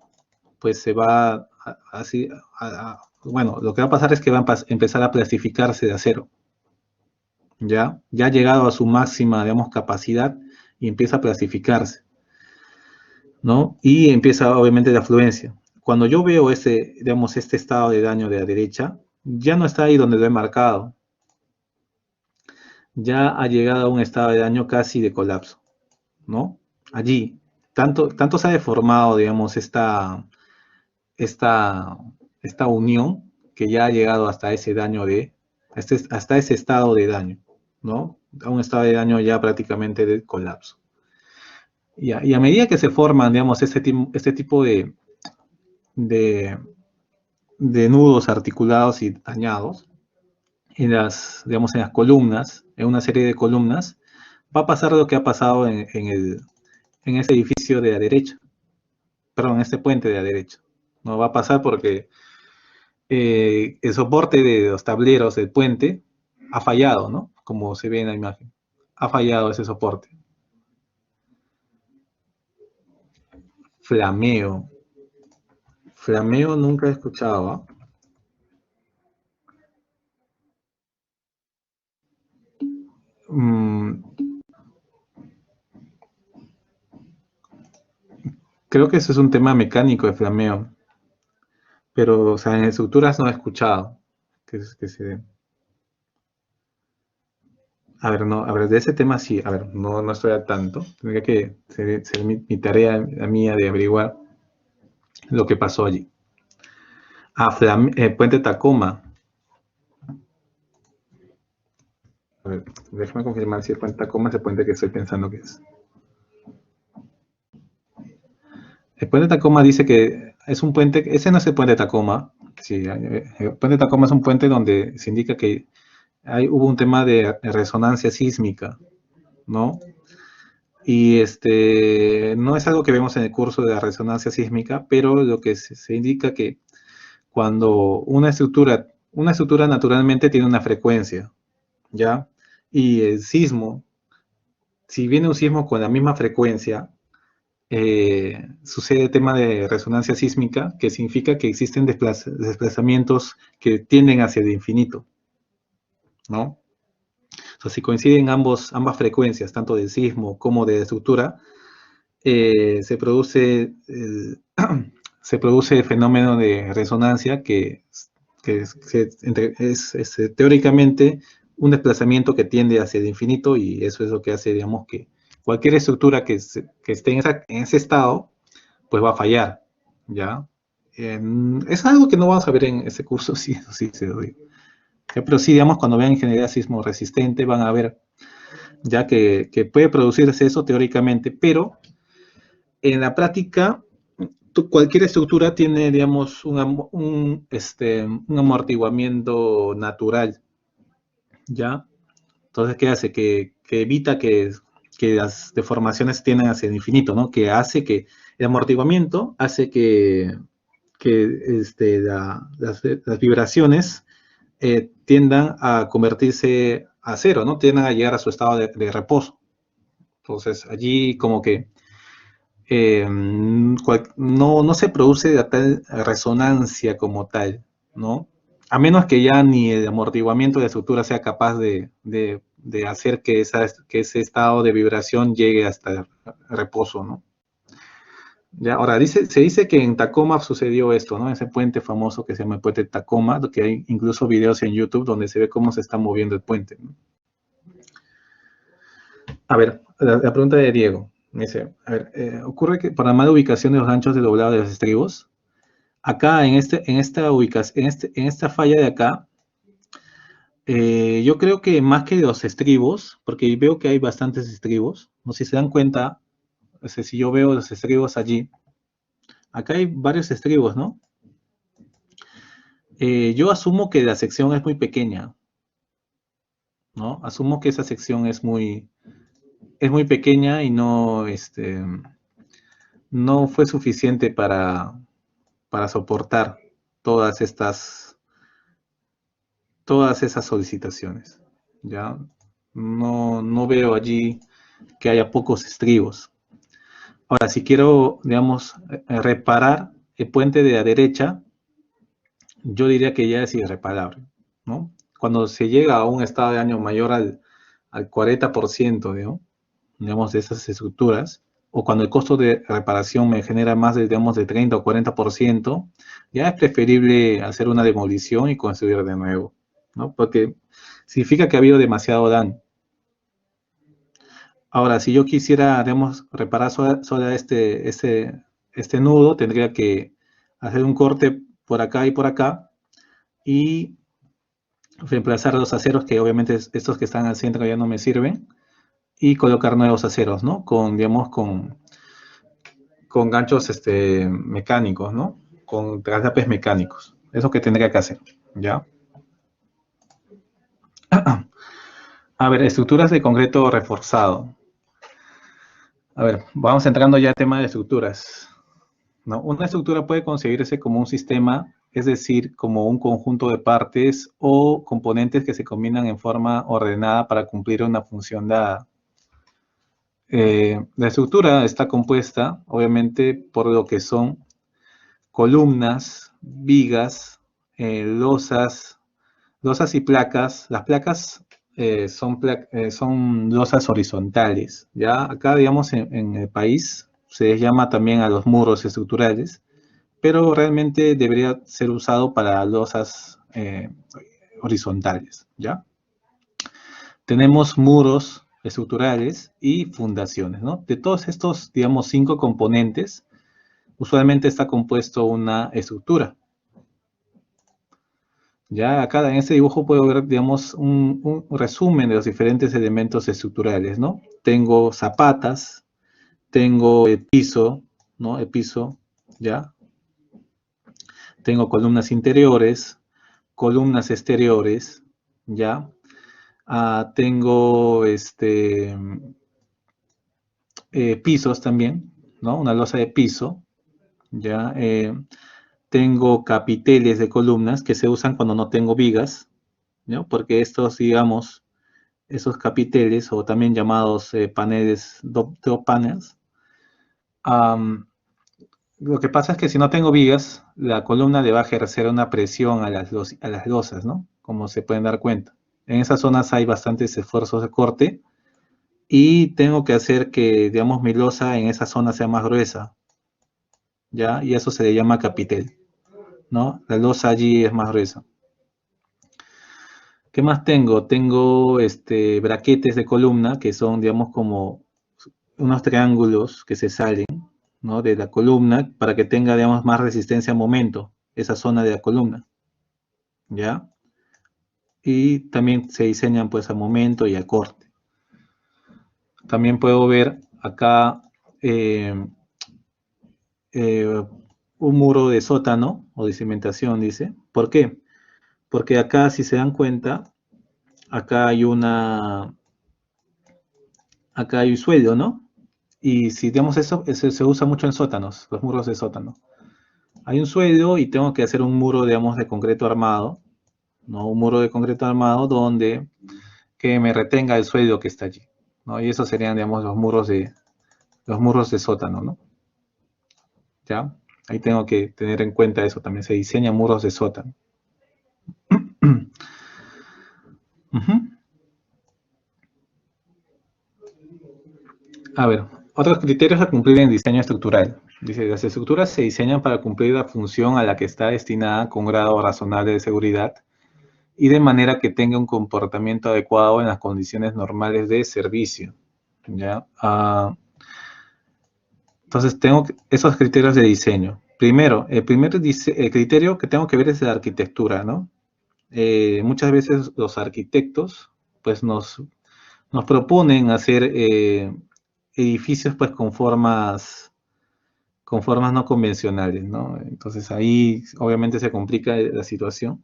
pues se va así, bueno, lo que va a pasar es que va a empezar a plastificarse de acero, ya ha llegado a su máxima, digamos, capacidad y empieza a plastificarse. ¿no? Y empieza obviamente la afluencia. Cuando yo veo digamos, este estado de daño de la derecha, ya no está ahí donde lo he marcado. Ya ha llegado a un estado de daño casi de colapso, ¿no? Allí, tanto se ha deformado, digamos, esta, esta unión que ya ha llegado hasta ese daño hasta ese estado de daño, ¿no? A un estado de daño ya prácticamente de colapso. Y a medida que se forman, digamos, este tipo de, de nudos articulados y dañados digamos, en las columnas, en una serie de columnas, va a pasar lo que ha pasado en ese edificio de la derecha, perdón, en este puente de la derecha. No va a pasar porque el soporte de los tableros del puente ha fallado, ¿no? Como se ve en la imagen. Ha fallado ese soporte. Flameo. Flameo nunca he escuchado, ¿eh? Creo que ese es un tema mecánico de flameo. Pero, o sea, en estructuras no he escuchado que se dé. A ver, no, a ver, de ese tema sí, a ver, no estoy al tanto. Tendría que ser mi tarea la mía de averiguar lo que pasó allí. Puente Tacoma. A ver, déjame confirmar si el puente Tacoma es el puente que estoy pensando que es. El puente Tacoma dice que es un puente, ese no es el puente Tacoma. Sí, el puente Tacoma es un puente donde se indica que hubo un tema de resonancia sísmica, ¿no? Y no es algo que vemos en el curso de la resonancia sísmica, pero lo que se indica que cuando una estructura naturalmente tiene una frecuencia, ¿ya? Y el sismo, si viene un sismo con la misma frecuencia, sucede el tema de resonancia sísmica, que significa que existen desplazamientos que tienden hacia el infinito, ¿no? O sea, si coinciden ambas frecuencias, tanto del sismo como de la estructura, se produce el fenómeno de resonancia que es teóricamente un desplazamiento que tiende hacia el infinito, y eso es lo que hace, digamos, que cualquier estructura que esté en ese estado, pues va a fallar, ¿ya? Es algo que no vamos a ver en ese curso, sí, eso sí se lo digo. Pero sí, digamos, cuando vean ingeniería sismo resistente, van a ver ya que puede producirse eso teóricamente, pero en la práctica, cualquier estructura tiene, digamos, un amortiguamiento natural, ¿ya? Entonces, ¿qué hace? Que evita que las deformaciones tiendan hacia el infinito, ¿no? Que hace que el amortiguamiento hace las vibraciones tiendan a convertirse a cero, ¿no? Tiendan a llegar a su estado de reposo. Entonces, allí como que no se produce la tal resonancia como tal, ¿no? A menos que ya ni el amortiguamiento de la estructura sea capaz de hacer que ese estado de vibración llegue hasta el reposo, ¿no? Ya, ahora, se dice que en Tacoma sucedió esto, ¿no? Ese puente famoso que se llama el puente Tacoma, que hay incluso videos en YouTube donde se ve cómo se está moviendo el puente, ¿no? A ver, la pregunta de Diego. Dice, a ver, ocurre que para mala ubicación de los ganchos de doblado de los estribos, acá en esta ubicación, en esta falla de acá, yo creo que más que los estribos, porque veo que hay bastantes estribos, no sé si se dan cuenta, o sea, si yo veo los estribos allí, acá hay varios estribos, ¿no? Yo asumo que la sección es muy pequeña, ¿no? Asumo que esa sección es muy pequeña y no fue suficiente para soportar todas esas solicitaciones, ¿ya? No veo allí que haya pocos estribos. Ahora, si quiero, digamos, reparar el puente de la derecha, yo diría que ya es irreparable, ¿no? Cuando se llega a un estado de daño mayor al 40%, digamos, de esas estructuras, o cuando el costo de reparación me genera más de, digamos, de 30 o 40%, ya es preferible hacer una demolición y construir de nuevo, ¿no? Porque significa que ha habido demasiado daño. Ahora, si yo quisiera, digamos, reparar solo este nudo, tendría que hacer un corte por acá y reemplazar los aceros, que obviamente estos que están al centro ya no me sirven, y colocar nuevos aceros, ¿no? Digamos, con ganchos mecánicos, ¿no? Con traslapes mecánicos. Eso que tendría que hacer, ¿ya? A ver, estructuras de concreto reforzado. A ver, vamos entrando ya al tema de estructuras, ¿no? Una estructura puede concebirse como un sistema, es decir, como un conjunto de partes o componentes que se combinan en forma ordenada para cumplir una función dada. La estructura está compuesta, obviamente, por lo que son columnas, vigas, losas y placas. Las placas son losas horizontales. Ya acá, digamos, en el país se les llama también a los muros estructurales, pero realmente debería ser usado para losas horizontales, ¿ya? Tenemos muros estructurales y fundaciones, ¿no? De todos estos, digamos, 5 componentes, usualmente está compuesto una estructura. Ya acá en este dibujo puedo ver, digamos, un resumen de los diferentes elementos estructurales, ¿no? Tengo zapatas, tengo el piso, ¿no? El piso, ¿ya? Tengo columnas interiores, columnas exteriores, ¿ya? Tengo pisos también, ¿no? Una losa de piso, ¿ya? Tengo capiteles de columnas que se usan cuando no tengo vigas, ¿no? Porque estos, digamos, esos capiteles, o también llamados paneles, drop panels, lo que pasa es que si no tengo vigas, la columna le va a ejercer una presión a las losas, ¿no? Como se pueden dar cuenta. En esas zonas hay bastantes esfuerzos de corte y tengo que hacer que, digamos, mi losa en esa zona sea más gruesa, ¿ya? Y eso se le llama capitel, ¿no? La losa allí es más gruesa. ¿Qué más tengo? Tengo braquetes de columna que son, digamos, como unos triángulos que se salen, ¿no? De la columna para que tenga, digamos, más resistencia al momento, esa zona de la columna, ¿ya? Y también se diseñan, pues, al momento y al corte. También puedo ver acá un muro de sótano o de cimentación, dice. ¿Por qué? Porque acá, si se dan cuenta, acá hay un suelo, ¿no? Y si digamos eso se usa mucho en sótanos, los muros de sótano. Hay un suelo y tengo que hacer un muro, digamos, de concreto armado, ¿no? Un muro de concreto armado que me retenga el suelo que está allí, ¿no? Y esos serían, digamos, los muros de sótano, ¿no? ¿Ya? Ahí tengo que tener en cuenta eso, también se diseñan muros de sótano. A ver, otros criterios a cumplir en diseño estructural. Dice, las estructuras se diseñan para cumplir la función a la que está destinada con grado razonable de seguridad y de manera que tenga un comportamiento adecuado en las condiciones normales de servicio, ¿ya? Entonces, tengo esos criterios de diseño. Primero, el criterio que tengo que ver es la arquitectura, ¿no? Muchas veces los arquitectos, pues, nos proponen hacer edificios, pues, con formas no convencionales, ¿no? Entonces, ahí obviamente se complica la situación,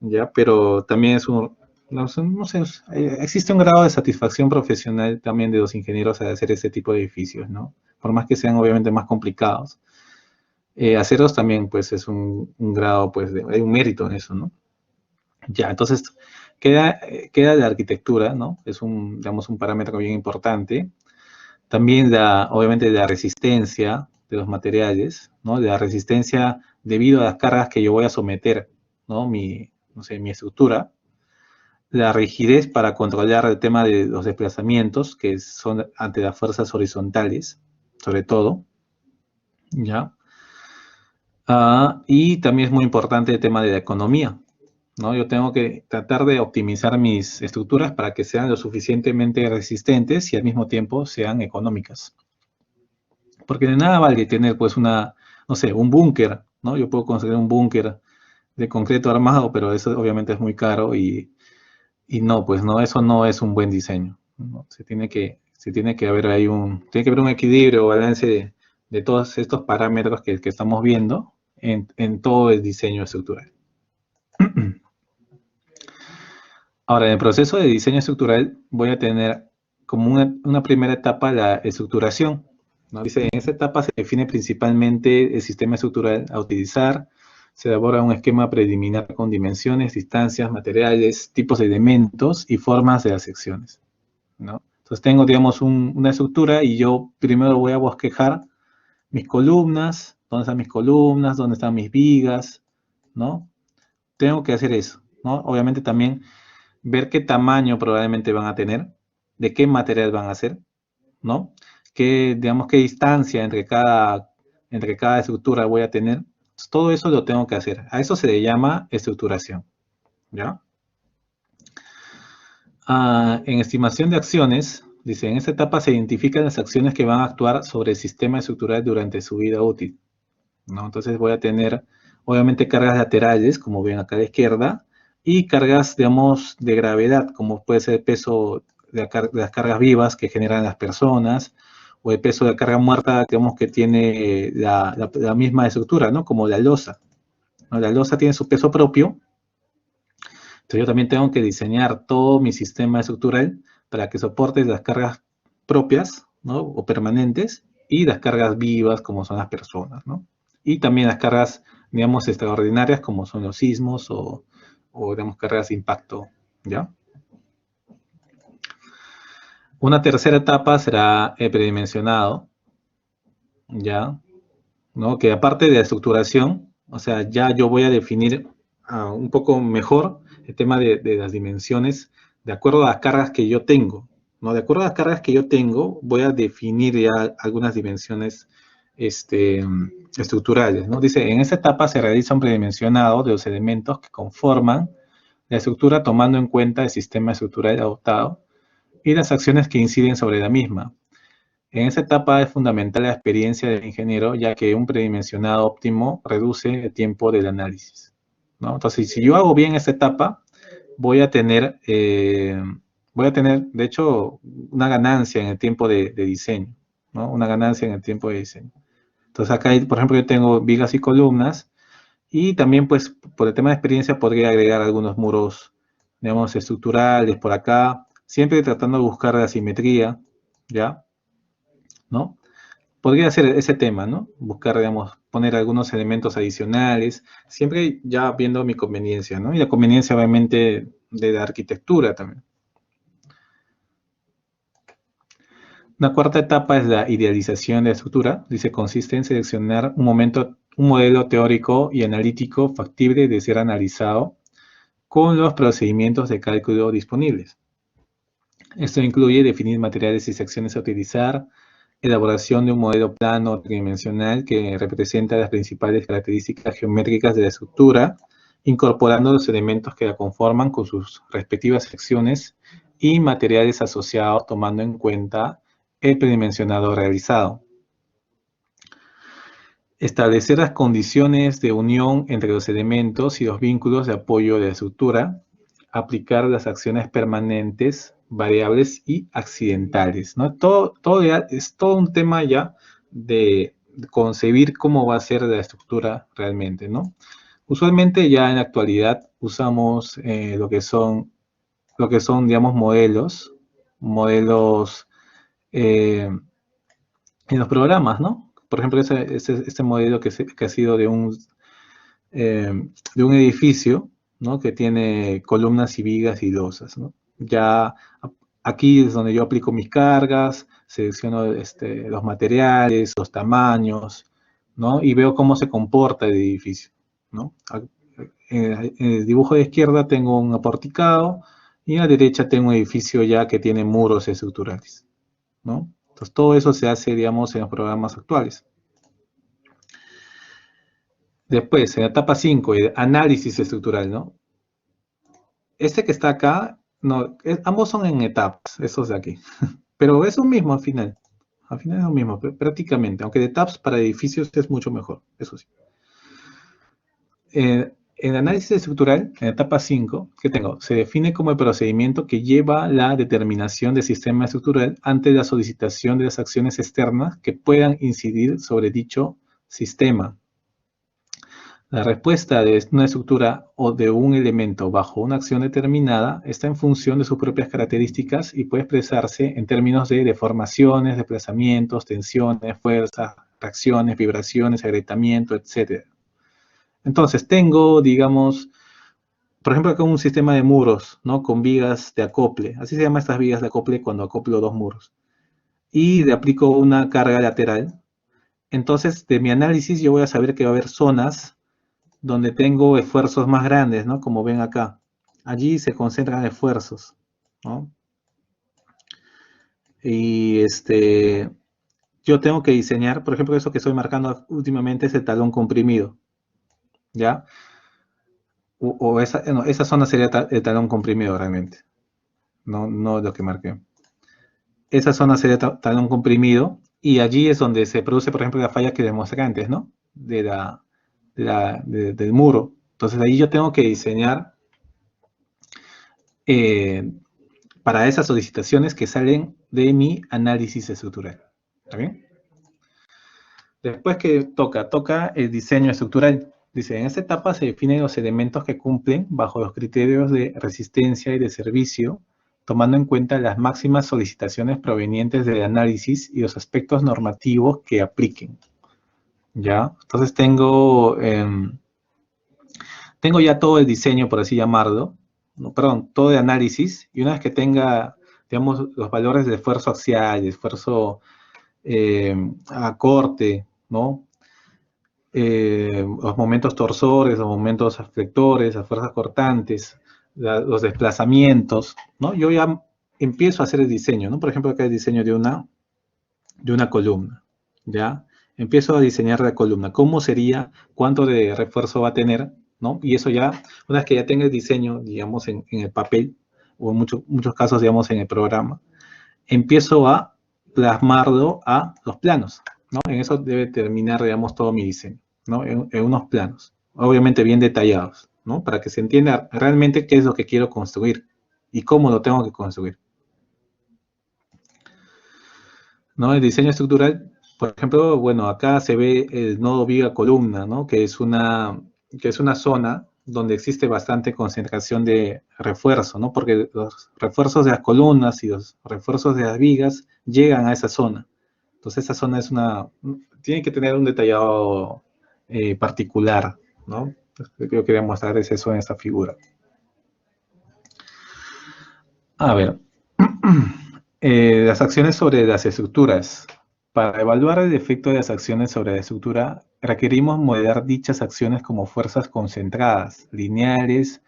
¿ya? Pero también no sé, existe un grado de satisfacción profesional también de los ingenieros al hacer ese tipo de edificios, ¿no? Por más que sean obviamente más complicados. Hacerlos también, pues, es un grado, pues, hay un mérito en eso, ¿no? Ya, entonces, queda la arquitectura, ¿no? Es digamos, un parámetro bien importante. También, obviamente, la resistencia de los materiales, ¿no? La resistencia debido a las cargas que yo voy a someter, ¿no? Mi estructura. La rigidez para controlar el tema de los desplazamientos, que son ante las fuerzas horizontales, sobre todo, ¿ya? Y también es muy importante el tema de la economía, ¿no? Yo tengo que tratar de optimizar mis estructuras para que sean lo suficientemente resistentes y al mismo tiempo sean económicas. Porque de nada vale tener pues no sé, un búnker, ¿no? Yo puedo construir un búnker de concreto armado, pero eso obviamente es muy caro y no, pues no, eso no es un buen diseño, ¿no? Se tiene que haber ahí tiene que haber un equilibrio o balance de todos estos parámetros que estamos viendo en todo el diseño estructural. Ahora, en el proceso de diseño estructural voy a tener como una primera etapa la estructuración, ¿no? Dice, en esta etapa se define principalmente el sistema estructural a utilizar, se elabora un esquema preliminar con dimensiones, distancias, materiales, tipos de elementos y formas de las secciones, ¿no? Entonces tengo, digamos, una estructura y yo primero voy a bosquejar mis columnas, dónde están mis columnas, dónde están mis vigas, ¿no? Tengo que hacer eso, ¿no? Obviamente también ver qué tamaño probablemente van a tener, de qué material van a ser, ¿no? Digamos, qué distancia entre cada estructura voy a tener. Todo eso lo tengo que hacer. A eso se le llama estructuración, ¿ya? En estimación de acciones, dice, en esta etapa se identifican las acciones que van a actuar sobre el sistema estructural durante su vida útil, ¿no? Entonces voy a tener, obviamente, cargas laterales, como ven acá a la izquierda, y cargas, digamos, de gravedad, como puede ser el peso de las cargas vivas que generan las personas, o el peso de la carga muerta, digamos, que tiene la misma estructura, ¿no? Como la losa, ¿no? La losa tiene su peso propio, entonces yo también tengo que diseñar todo mi sistema estructural para que soporte las cargas propias, ¿no? O permanentes, y las cargas vivas, como son las personas, ¿no? Y también las cargas, digamos, extraordinarias, como son los sismos o digamos, cargas de impacto, ¿ya? Una tercera etapa será el predimensionado, ¿ya? ¿No? Que aparte de la estructuración, o sea, ya yo voy a definir un poco mejor el tema de las dimensiones de acuerdo a las cargas que yo tengo, ¿no? De acuerdo a las cargas que yo tengo, voy a definir ya algunas dimensiones estructurales, ¿no? Dice, en esta etapa se realiza un predimensionado de los elementos que conforman la estructura tomando en cuenta el sistema estructural adoptado y las acciones que inciden sobre la misma. En esta etapa es fundamental la experiencia del ingeniero, ya que un predimensionado óptimo reduce el tiempo del análisis, ¿no? Entonces, si yo hago bien esta etapa, voy a tener, de hecho, una ganancia en el tiempo de diseño, ¿no? Una ganancia en el tiempo de diseño. Entonces, acá, por ejemplo, yo tengo vigas y columnas, y también, pues, por el tema de experiencia, podría agregar algunos muros, digamos, estructurales por acá, siempre tratando de buscar la simetría, ¿ya? ¿No? Podría ser ese tema, ¿no? Buscar, digamos, poner algunos elementos adicionales, siempre ya viendo mi conveniencia, ¿no? Y la conveniencia, obviamente, de la arquitectura también. Una cuarta etapa es la idealización de la estructura. Dice, consiste en seleccionar un modelo teórico y analítico factible de ser analizado con los procedimientos de cálculo disponibles. Esto incluye definir materiales y secciones a utilizar, elaboración de un modelo plano tridimensional que representa las principales características geométricas de la estructura, incorporando los elementos que la conforman con sus respectivas secciones y materiales asociados, tomando en cuenta el predimensionado realizado. Establecer las condiciones de unión entre los elementos y los vínculos de apoyo de la estructura, aplicar las acciones permanentes, variables y accidentales, ¿no? Es todo un tema ya de concebir cómo va a ser la estructura realmente, ¿no? Usualmente ya en la actualidad usamos lo que son, digamos, modelos en los programas, ¿no? Por ejemplo, este modelo que ha sido de un edificio, ¿no? Que tiene columnas y vigas y losas, ¿no? Ya aquí es donde yo aplico mis cargas, selecciono los materiales, los tamaños, ¿no? Y veo cómo se comporta el edificio, ¿no? En el dibujo de izquierda tengo un aporticado y a la derecha tengo un edificio ya que tiene muros estructurales, ¿no? Entonces, todo eso se hace, digamos, en los programas actuales. Después, en la etapa 5, análisis estructural, ¿no? Este que está acá, no, ambos son en etapas, esos de aquí. Pero es lo mismo al final. Al final es lo mismo, prácticamente. Aunque de etapas para edificios es mucho mejor, eso sí. En análisis estructural, en etapa 5, ¿qué tengo? Se define como el procedimiento que lleva la determinación del sistema estructural ante la solicitación de las acciones externas que puedan incidir sobre dicho sistema. La respuesta de una estructura o de un elemento bajo una acción determinada está en función de sus propias características y puede expresarse en términos de deformaciones, desplazamientos, tensiones, fuerzas, reacciones, vibraciones, agrietamiento, etc. Entonces, tengo, digamos, por ejemplo, acá un sistema de muros, ¿no? Con vigas de acople. Así se llaman estas vigas de acople cuando acoplo dos muros. Y le aplico una carga lateral. Entonces, de mi análisis, yo voy a saber que va a haber zonas donde tengo esfuerzos más grandes, ¿no? Como ven acá. Allí se concentran esfuerzos, ¿no? Y yo tengo que diseñar, por ejemplo, eso que estoy marcando últimamente es el talón comprimido, ¿ya? O esa, no, esa zona sería el talón comprimido realmente, no lo que marqué. Esa zona sería talón comprimido y allí es donde se produce, por ejemplo, la falla que demostré antes, ¿no? Del muro. Entonces ahí yo tengo que diseñar para esas solicitaciones que salen de mi análisis estructural. ¿Está bien? Después que toca el diseño estructural. Dice, en esta etapa se definen los elementos que cumplen bajo los criterios de resistencia y de servicio, tomando en cuenta las máximas solicitaciones provenientes del análisis y los aspectos normativos que apliquen. ¿Ya? Entonces tengo ya todo el diseño, por así llamarlo, no, perdón, todo el análisis, y una vez que tenga, digamos, los valores de esfuerzo axial, de esfuerzo a corte, ¿no? Los momentos torsores, los momentos flectores, las fuerzas cortantes, los desplazamientos, ¿no? Yo ya empiezo a hacer el diseño, ¿no? Por ejemplo, acá el diseño de una columna, ¿ya? Empiezo a diseñar la columna. ¿Cómo sería? ¿Cuánto de refuerzo va a tener? ¿No? Y eso ya, una vez que ya tenga el diseño, digamos, en el papel, o en muchos casos, digamos, en el programa, empiezo a plasmarlo a los planos, ¿no? En eso debe terminar, digamos, todo mi diseño, ¿no? En unos planos, obviamente bien detallados, ¿no? Para que se entienda realmente qué es lo que quiero construir y cómo lo tengo que construir, ¿no? El diseño estructural, por ejemplo, bueno, acá se ve el nodo viga columna, ¿no? Que es una zona donde existe bastante concentración de refuerzo, ¿no? Porque los refuerzos de las columnas y los refuerzos de las vigas llegan a esa zona. Entonces esa zona tiene que tener un detallado particular, ¿no? Lo que yo quería mostrar es eso en esta figura. A ver, las acciones sobre las estructuras. Para evaluar el efecto de las acciones sobre la estructura, requerimos modelar dichas acciones como fuerzas concentradas, lineales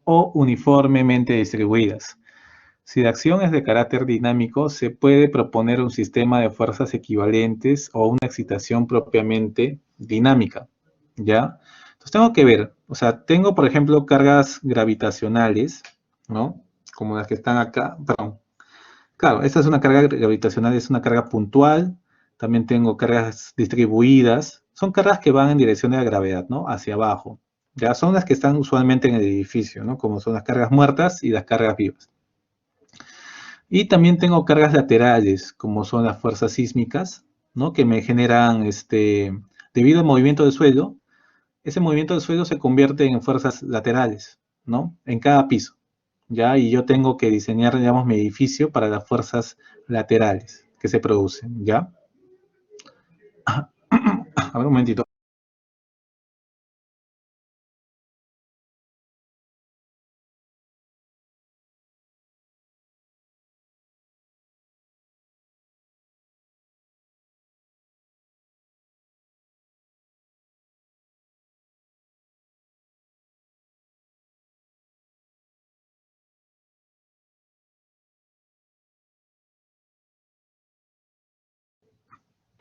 o uniformemente distribuidas. Si la acción es de carácter dinámico, se puede proponer un sistema de fuerzas equivalentes o una excitación propiamente dinámica, ¿ya? Entonces tengo que ver, o sea, tengo, por ejemplo, cargas gravitacionales, ¿no? Como las que están acá, perdón. Claro, esta es una carga gravitacional, es una carga puntual. También tengo cargas distribuidas. Son cargas que van en dirección de la gravedad, ¿no? Hacia abajo. Ya son las que están usualmente en el edificio, ¿no? Como son las cargas muertas y las cargas vivas. Y también tengo cargas laterales, como son las fuerzas sísmicas, ¿no? Que me generan, debido al movimiento del suelo, ese movimiento del suelo se convierte en fuerzas laterales, ¿no? En cada piso, ¿ya? Y yo tengo que diseñar, digamos, mi edificio para las fuerzas laterales que se producen, ¿ya? A ver, un momentito.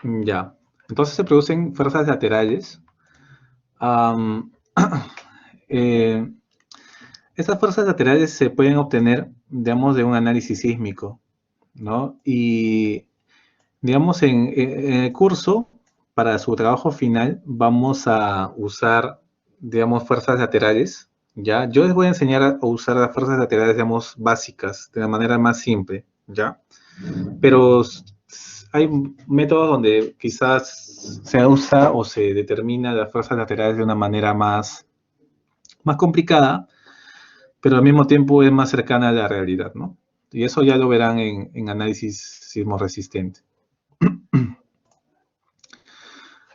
Ya. Entonces se producen fuerzas laterales. Am, eh, Estas fuerzas laterales se pueden obtener, digamos, de un análisis sísmico, ¿no? Y, digamos, en el curso, para su trabajo final, vamos a usar, digamos, fuerzas laterales, ¿ya? Yo les voy a enseñar a usar las fuerzas laterales, digamos, básicas, de la manera más simple, ¿ya? Pero hay métodos donde quizás se usa o se determina las fuerzas laterales de una manera más complicada, pero al mismo tiempo es más cercana a la realidad, ¿no? Y eso ya lo verán en análisis sismo resistente.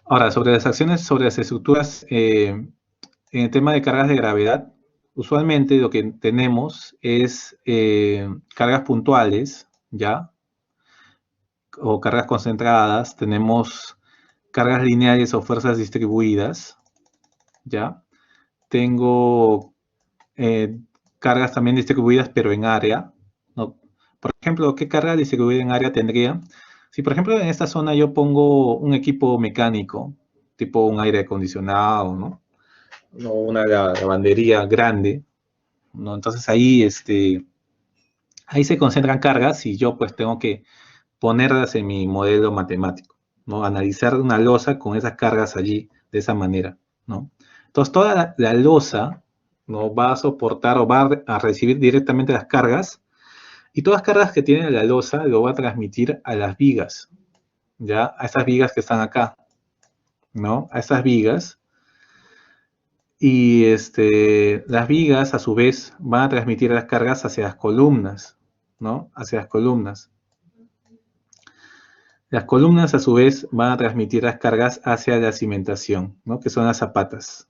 Ahora, sobre las acciones sobre las estructuras, en el tema de cargas de gravedad, usualmente lo que tenemos es cargas puntuales, ¿ya? O cargas concentradas, tenemos cargas lineales o fuerzas distribuidas, ¿ya? Tengo cargas también distribuidas, pero en área, ¿no? Por ejemplo, ¿qué carga distribuida en área tendría? Si, por ejemplo, en esta zona yo pongo un equipo mecánico, tipo un aire acondicionado, ¿no? O una lavandería grande, ¿no? Entonces ahí se concentran cargas y yo pues tengo que ponerlas en mi modelo matemático, ¿no? Analizar una losa con esas cargas allí de esa manera, ¿no? Entonces toda la losa, ¿no? Va a soportar o va a recibir directamente las cargas y todas las cargas que tiene la losa lo va a transmitir a las vigas, ¿ya? A estas vigas que están acá, ¿no? A estas vigas. Y las vigas, a su vez, van a transmitir las cargas hacia las columnas, ¿no? Hacia las columnas. Las columnas, a su vez, van a transmitir las cargas hacia la cimentación, ¿no? Que son las zapatas,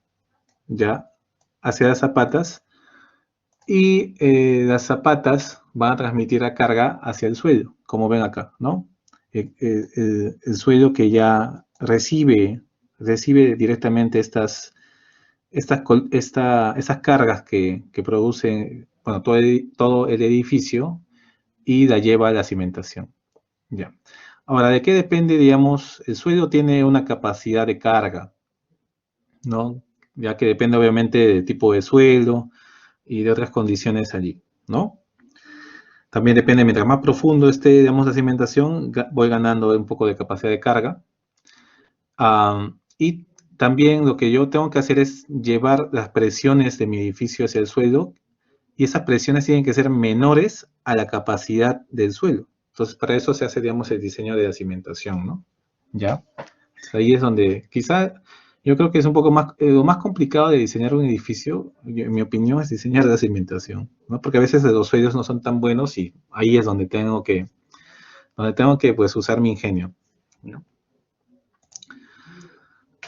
¿ya? Hacia las zapatas. Y las zapatas van a transmitir la carga hacia el suelo, como ven acá, ¿no? El suelo que ya recibe directamente estas cargas que producen, bueno, todo el edificio y la lleva a la cimentación. Ya. Ahora, ¿de qué depende, digamos? El suelo tiene una capacidad de carga, ¿no? Ya que depende obviamente del tipo de suelo y de otras condiciones allí, ¿no? También depende, mientras más profundo esté, digamos, la cimentación, voy ganando un poco de capacidad de carga. Y también lo que yo tengo que hacer es llevar las presiones de mi edificio hacia el suelo y esas presiones tienen que ser menores a la capacidad del suelo. Entonces, para eso se hace, digamos, el diseño de la cimentación, ¿no? ¿Ya? Ahí es donde quizá yo creo que es un poco más, lo más complicado de diseñar un edificio, en mi opinión, es diseñar la cimentación, ¿no? Porque a veces los suelos no son tan buenos y ahí es donde tengo que pues, usar mi ingenio, ¿no?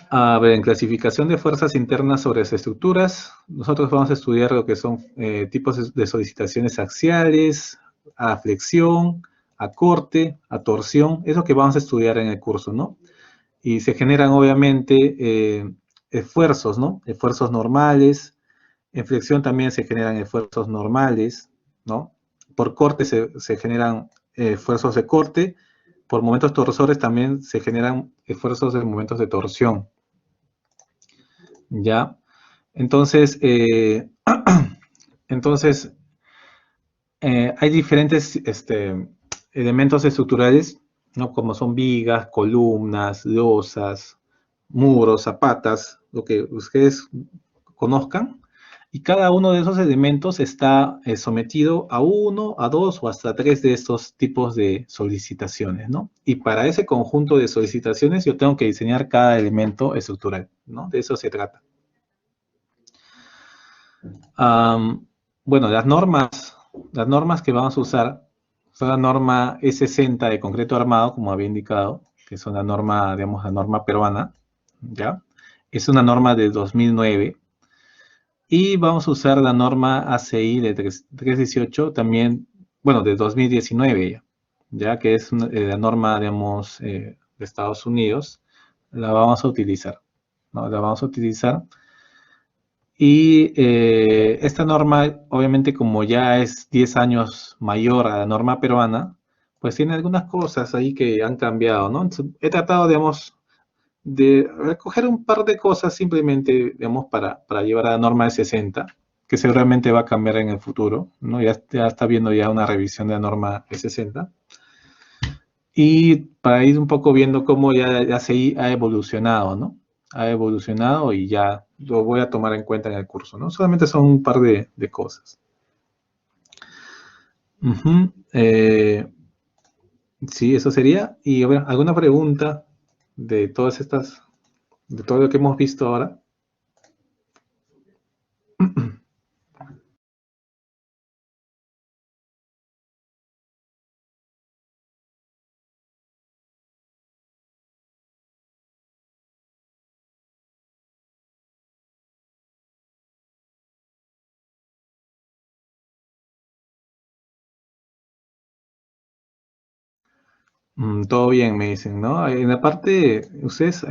A ver, en clasificación de fuerzas internas sobre las estructuras, nosotros vamos a estudiar lo que son tipos de solicitaciones axiales, a flexión, a corte, a torsión, es lo que vamos a estudiar en el curso, ¿no? Y se generan obviamente esfuerzos, ¿no? Esfuerzos normales, en flexión también se generan esfuerzos normales, ¿no? Por corte se generan esfuerzos de corte, por momentos torsores también se generan esfuerzos de momentos de torsión. ¿Ya? Entonces, hay diferentes elementos estructurales, ¿no? Como son vigas, columnas, losas, muros, zapatas, lo que ustedes conozcan. Y cada uno de esos elementos está sometido a uno, a dos o hasta tres de estos tipos de solicitaciones, ¿no? Y para ese conjunto de solicitaciones yo tengo que diseñar cada elemento estructural, ¿no? De eso se trata. Bueno, las normas que vamos a usar son la norma E60 de concreto armado, como había indicado, que es una norma, digamos, la norma peruana, ¿ya? Es una norma del 2009. Y vamos a usar la norma ACI de 318 también, bueno, de 2019 ya que es la norma, digamos, de Estados Unidos. La vamos a utilizar, ¿no? La vamos a utilizar. Y esta norma, obviamente, como ya es 10 años mayor a la norma peruana, pues tiene algunas cosas ahí que han cambiado, ¿no? Entonces, he tratado, digamos, de recoger un par de cosas simplemente, digamos, para llevar a la norma de 60, que seguramente va a cambiar en el futuro, ¿no? Ya está viendo ya una revisión de la norma de 60. Y para ir un poco viendo cómo ya se ha evolucionado, ¿no? Ha evolucionado y ya lo voy a tomar en cuenta en el curso, ¿no? Solamente son un par de cosas. Sí, eso sería. Y a ver, ¿alguna pregunta de todas estas, de todo lo que hemos visto ahora? Todo bien, me dicen, ¿no? En la parte, ustedes,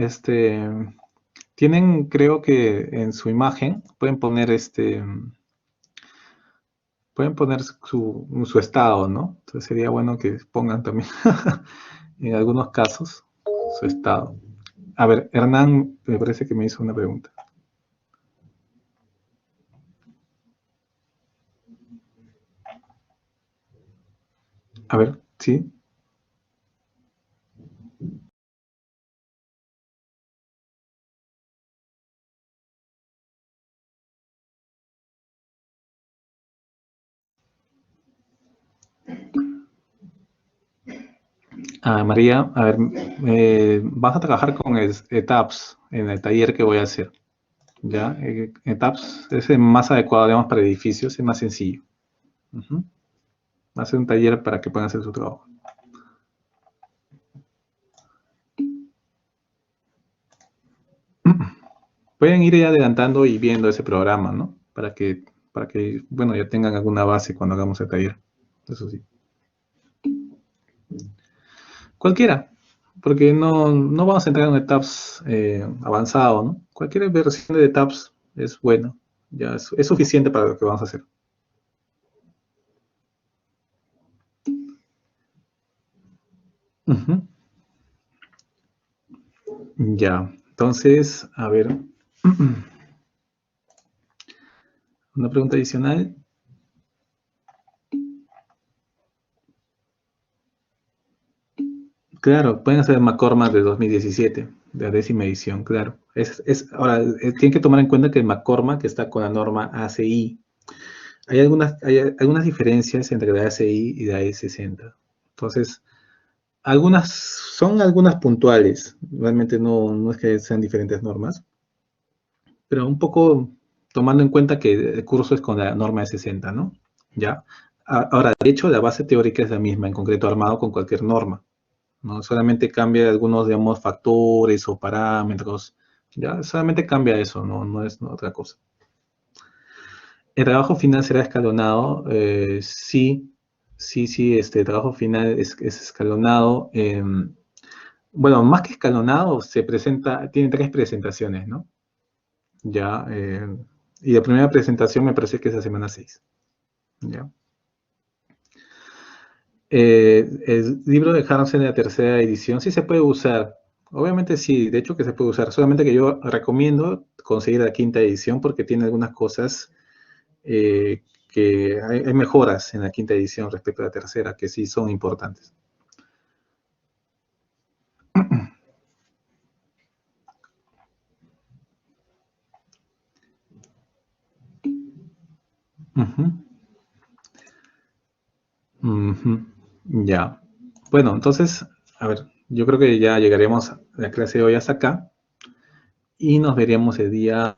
tienen, creo que en su imagen, pueden poner su estado, ¿no? Entonces sería bueno que pongan también, en algunos casos, su estado. A ver, Hernán, me parece que me hizo una pregunta. A ver, ¿sí? María, a ver, vas a trabajar con ETAPS en el taller que voy a hacer. ¿Ya? ETAPS es el más adecuado, digamos, para edificios, es más sencillo. Va a ser un taller para que puedan hacer su trabajo. Pueden ir ya adelantando y viendo ese programa, ¿no? Para que, bueno, ya tengan alguna base cuando hagamos el taller. Eso sí. Cualquiera, porque no vamos a entrar en ETAPS avanzado, ¿no? Cualquier versión de ETAPS es bueno. Ya es suficiente para lo que vamos a hacer. Ya, entonces, a ver. Una pregunta adicional. Claro, pueden hacer McCormack de 2017, de la 10ª edición, claro. Ahora, tienen que tomar en cuenta que el McCormack está con la norma ACI. Hay algunas diferencias entre la ACI y la E60. Entonces, son algunas puntuales. Realmente no es que sean diferentes normas. Pero un poco tomando en cuenta que el curso es con la norma E60, ¿no? Ya. Ahora, de hecho, la base teórica es la misma, en concreto armado con cualquier norma. ¿No? Solamente cambia algunos, digamos, factores o parámetros. Ya, solamente cambia eso, no es otra cosa. ¿El trabajo final será escalonado? Sí, el trabajo final es escalonado. Bueno, más que escalonado, tiene 3 presentaciones, ¿no? Ya, y la primera presentación me parece que es la semana 6. ¿Ya? El libro de Hansen de la 3ª edición sí se puede usar. Obviamente sí, de hecho que se puede usar. Solamente que yo recomiendo conseguir la 5ª edición porque tiene algunas cosas que hay mejoras en la 5ª edición respecto a la 3ª que sí son importantes. Ya. Bueno, entonces, a ver, yo creo que ya llegaremos a la clase de hoy hasta acá y nos veremos el día